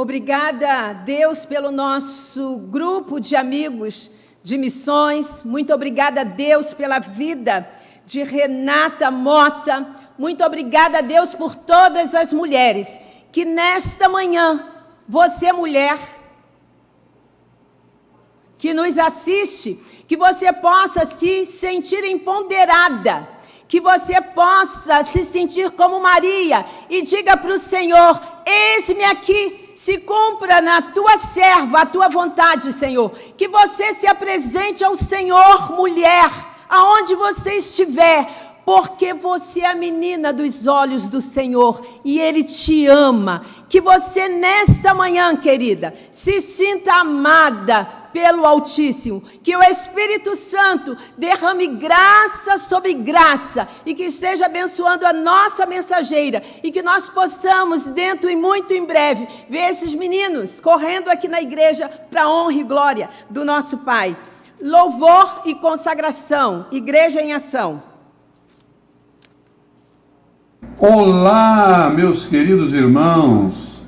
Obrigada, Deus, pelo nosso grupo de amigos de missões. Muito obrigada, Deus, pela vida de Renata Mota. Muito obrigada, Deus, por todas as mulheres que nesta manhã, você, mulher, que nos assiste, que você possa se sentir empoderada, que você possa se sentir como Maria e diga para o Senhor: eis-me aqui, se cumpra na tua serva a tua vontade, Senhor. Que você se apresente ao Senhor, mulher, aonde você estiver, porque você é a menina dos olhos do Senhor e Ele te ama. Que você nesta manhã, querida, se sinta amada pelo Altíssimo, que o Espírito Santo derrame graça sobre graça e que esteja abençoando a nossa mensageira e que nós possamos, dentro e muito em breve, ver esses meninos correndo aqui na igreja para a honra e glória do nosso Pai. Louvor e consagração, Igreja em Ação. Olá, meus queridos irmãos.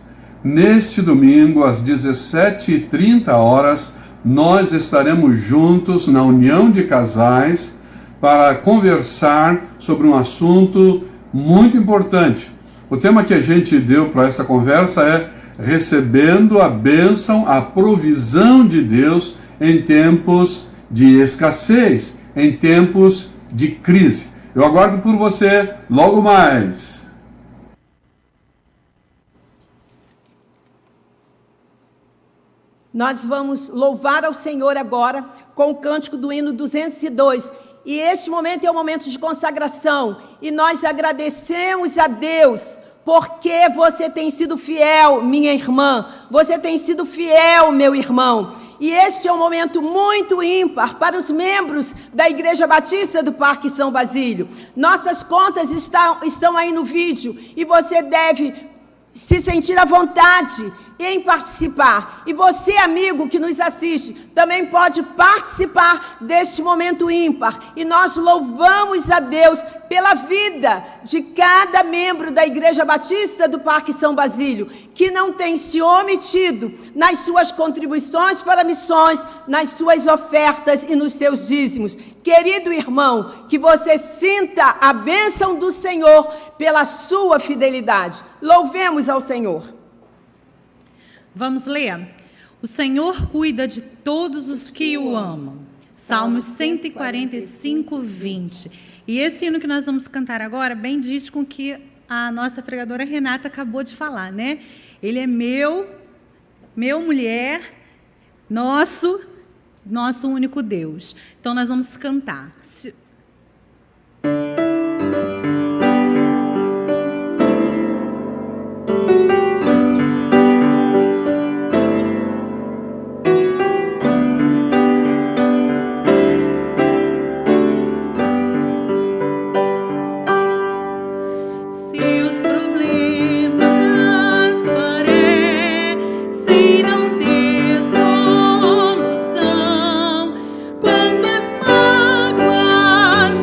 Neste domingo, às 17h30, nós estaremos juntos na União de Casais para conversar sobre um assunto muito importante. O tema que a gente deu para esta conversa é recebendo a bênção, a provisão de Deus em tempos de escassez, em tempos de crise. Eu aguardo por você logo mais. Nós vamos louvar ao Senhor agora com o cântico do hino 202. E este momento é um momento de consagração. E nós agradecemos a Deus porque você tem sido fiel, minha irmã. Você tem sido fiel, meu irmão. E este é um momento muito ímpar para os membros da Igreja Batista do Parque São Basílio. Nossas contas estão aí no vídeo e você deve se sentir à vontade em participar. E você, amigo que nos assiste, também pode participar deste momento ímpar. E nós louvamos a Deus pela vida de cada membro da Igreja Batista do Parque São Basílio, que não tem se omitido nas suas contribuições para missões, nas suas ofertas e nos seus dízimos. Querido irmão, que você sinta a bênção do Senhor pela sua fidelidade. Louvemos ao Senhor. Vamos ler? O Senhor cuida de todos os que o amam. Salmos 145, 20. E esse hino que nós vamos cantar agora bem diz com que a nossa pregadora Renata acabou de falar, né? Ele é meu, mulher, nosso único Deus. Então nós vamos cantar. Quando as mágoas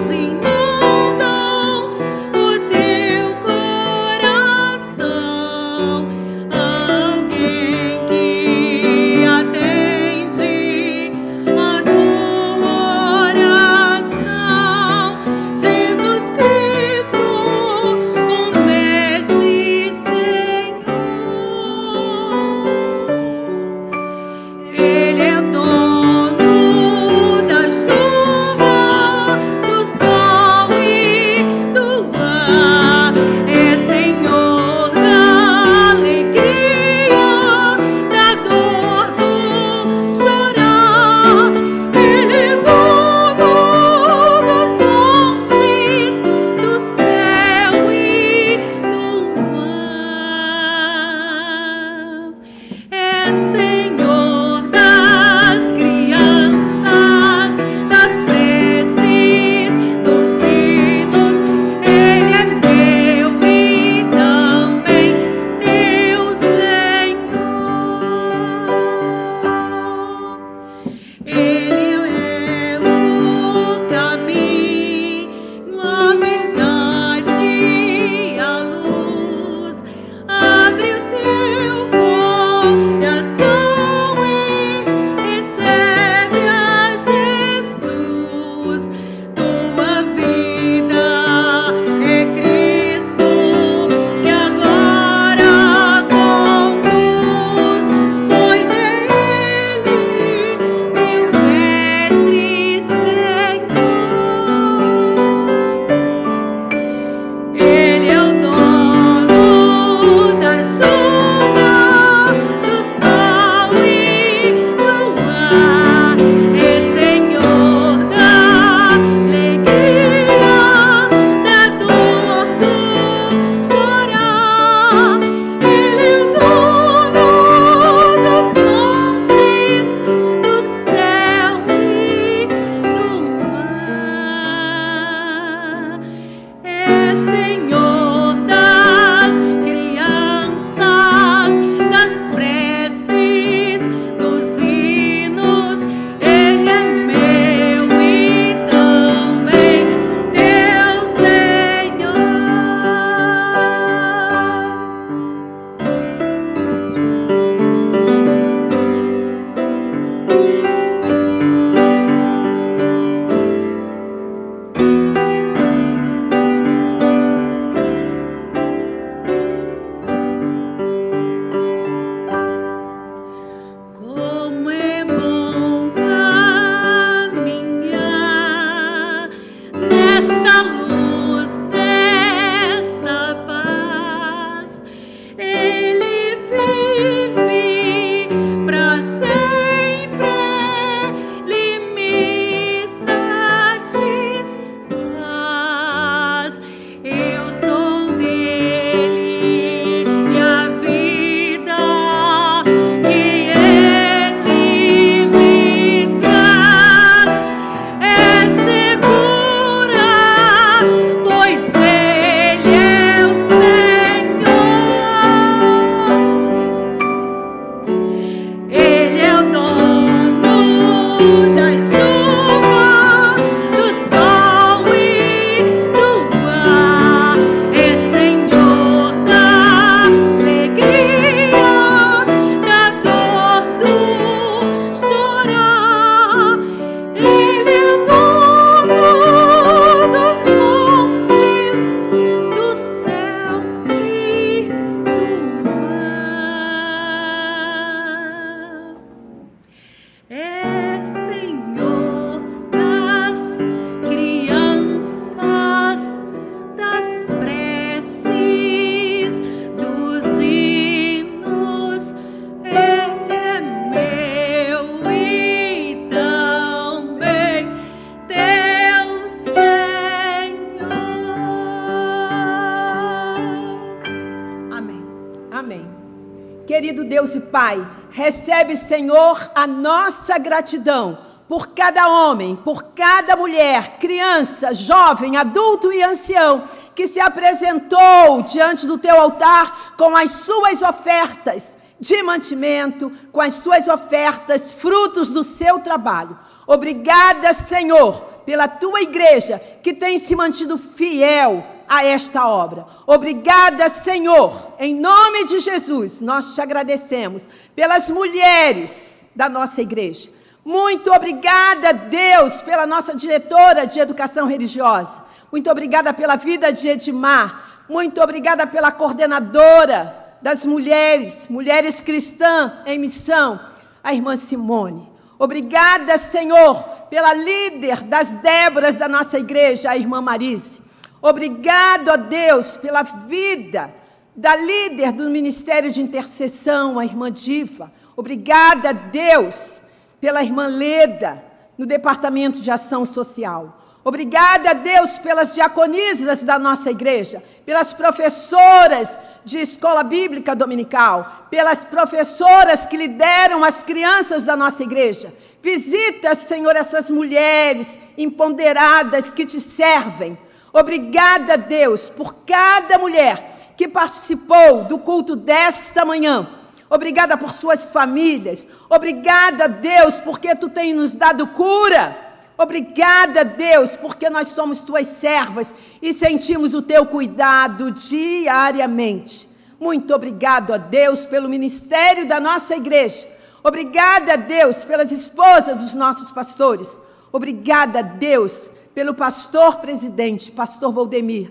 Deus e Pai, recebe, Senhor, a nossa gratidão por cada homem, por cada mulher, criança, jovem, adulto e ancião que se apresentou diante do teu altar com as suas ofertas de mantimento, com as suas ofertas, frutos do seu trabalho. Obrigada, Senhor, pela tua igreja que tem se mantido fiel a esta obra. Obrigada, Senhor, em nome de Jesus, nós te agradecemos pelas mulheres da nossa igreja. Muito obrigada, Deus, pela nossa diretora de educação religiosa. Muito obrigada pela vida de Edmar. Muito obrigada pela coordenadora das mulheres cristãs em missão, a irmã Simone. Obrigada, Senhor, pela líder das Déboras da nossa igreja, a irmã Marise. Obrigado, ó Deus, pela vida da líder do Ministério de Intercessão, a irmã Diva. Obrigada, Deus, pela irmã Leda, no Departamento de Ação Social. Obrigada, Deus, pelas diaconisas da nossa igreja, pelas professoras de escola bíblica dominical, pelas professoras que lideram as crianças da nossa igreja. Visita, Senhor, essas mulheres empoderadas que te servem. Obrigada, Deus, por cada mulher que participou do culto desta manhã. Obrigada por suas famílias. Obrigada, Deus, porque tu tens nos dado cura. Obrigada, Deus, porque nós somos tuas servas e sentimos o teu cuidado diariamente. Muito obrigado, ó Deus, pelo ministério da nossa igreja. Obrigada, Deus, pelas esposas dos nossos pastores. Obrigada, Deus, pelo pastor presidente, pastor Valdemir.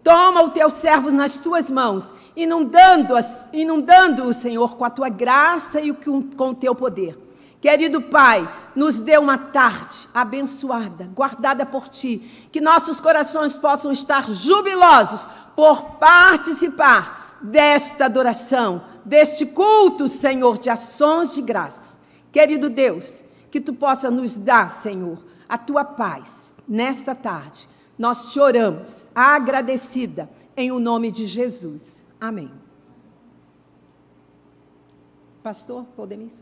Toma o teu servo nas tuas mãos, inundando-o, Senhor, com a tua graça e com o teu poder. Querido Pai, nos dê uma tarde abençoada, guardada por Ti, que nossos corações possam estar jubilosos por participar desta adoração, deste culto, Senhor, de ações de graça. Querido Deus, que Tu possa nos dar, Senhor, a Tua paz nesta tarde. Nós te oramos, agradecida, em o nome de Jesus. Amém. Pastor, podemos...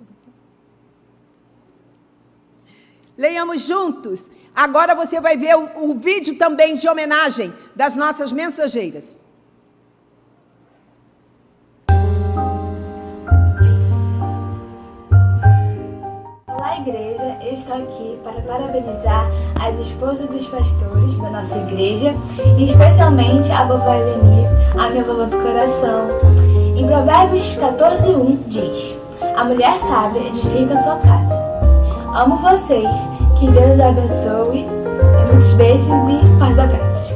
Leiamos juntos. Agora você vai ver o vídeo também de homenagem das nossas mensageiras. Olá, igreja. Eu estou aqui para parabenizar as esposas dos pastores da nossa igreja e especialmente a vovó Eleni, a minha vovó do coração. Em Provérbios 14:1 diz: a mulher sábia edifica sua casa. Amo vocês, que Deus abençoe. Muitos beijos e paz abraços.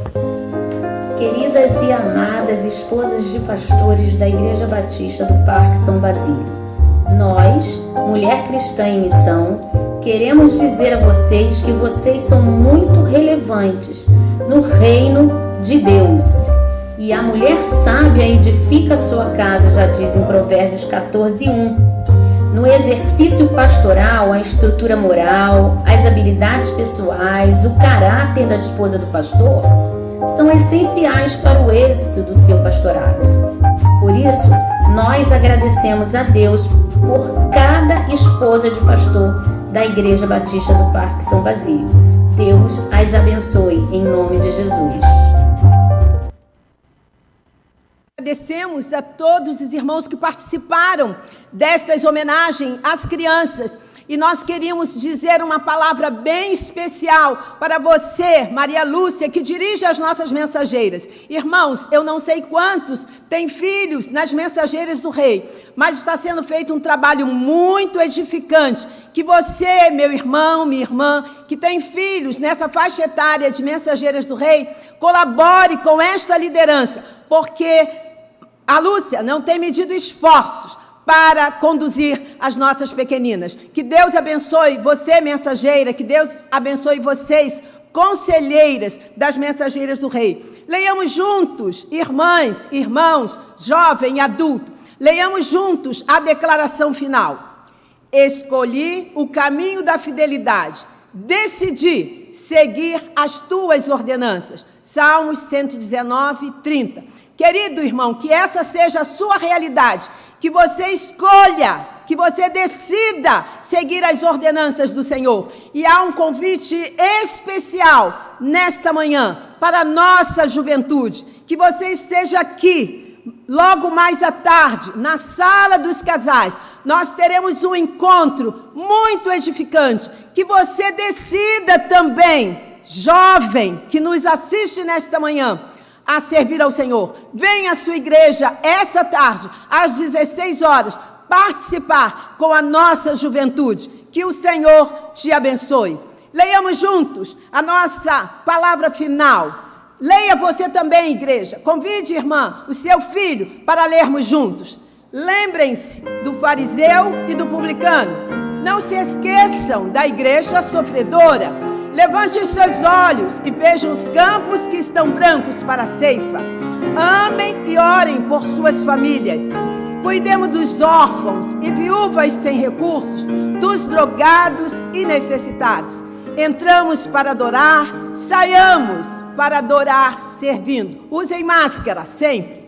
Queridas e amadas esposas de pastores da Igreja Batista do Parque São Basílio, nós, Mulher Cristã em Missão, queremos dizer a vocês que vocês são muito relevantes no reino de Deus. E a mulher sábia edifica sua casa, já diz em Provérbios 14:1. No exercício pastoral, a estrutura moral, as habilidades pessoais, o caráter da esposa do pastor são essenciais para o êxito do seu pastorado. Por isso, nós agradecemos a Deus por cada esposa de pastor da Igreja Batista do Parque São Basílio. Deus as abençoe em nome de Jesus. Agradecemos a todos os irmãos que participaram destas homenagens às crianças. E nós queríamos dizer uma palavra bem especial para você, Maria Lúcia, que dirige as nossas mensageiras. Irmãos, eu não sei quantos têm filhos nas mensageiras do Rei, mas está sendo feito um trabalho muito edificante. Que você, meu irmão, minha irmã, que tem filhos nessa faixa etária de mensageiras do Rei, colabore com esta liderança, porque a Lúcia não tem medido esforços para conduzir as nossas pequeninas. Que Deus abençoe você, mensageira, que Deus abençoe vocês, conselheiras das mensageiras do Rei. Leiamos juntos, irmãs, irmãos, jovem e adulto, leiamos juntos a declaração final. Escolhi o caminho da fidelidade, decidi seguir as tuas ordenanças. Salmos 119:30. Querido irmão, que essa seja a sua realidade, que você escolha, que você decida seguir as ordenanças do Senhor. E há um convite especial nesta manhã para a nossa juventude, que você esteja aqui, logo mais à tarde, na sala dos casais. Nós teremos um encontro muito edificante, que você decida também, jovem que nos assiste nesta manhã, a servir ao Senhor. Venha à sua igreja essa tarde, às 16 horas, participar com a nossa juventude. Que o Senhor te abençoe. Leiamos juntos a nossa palavra final. Leia você também, igreja. Convide, irmã, o seu filho para lermos juntos. Lembrem-se do fariseu e do publicano. Não se esqueçam da igreja sofredora. Levante os seus olhos e vejam os campos que estão brancos para a ceifa. Amem e orem por suas famílias. Cuidemos dos órfãos e viúvas sem recursos, dos drogados e necessitados. Entramos para adorar, saiamos para adorar servindo. Usem máscara sempre.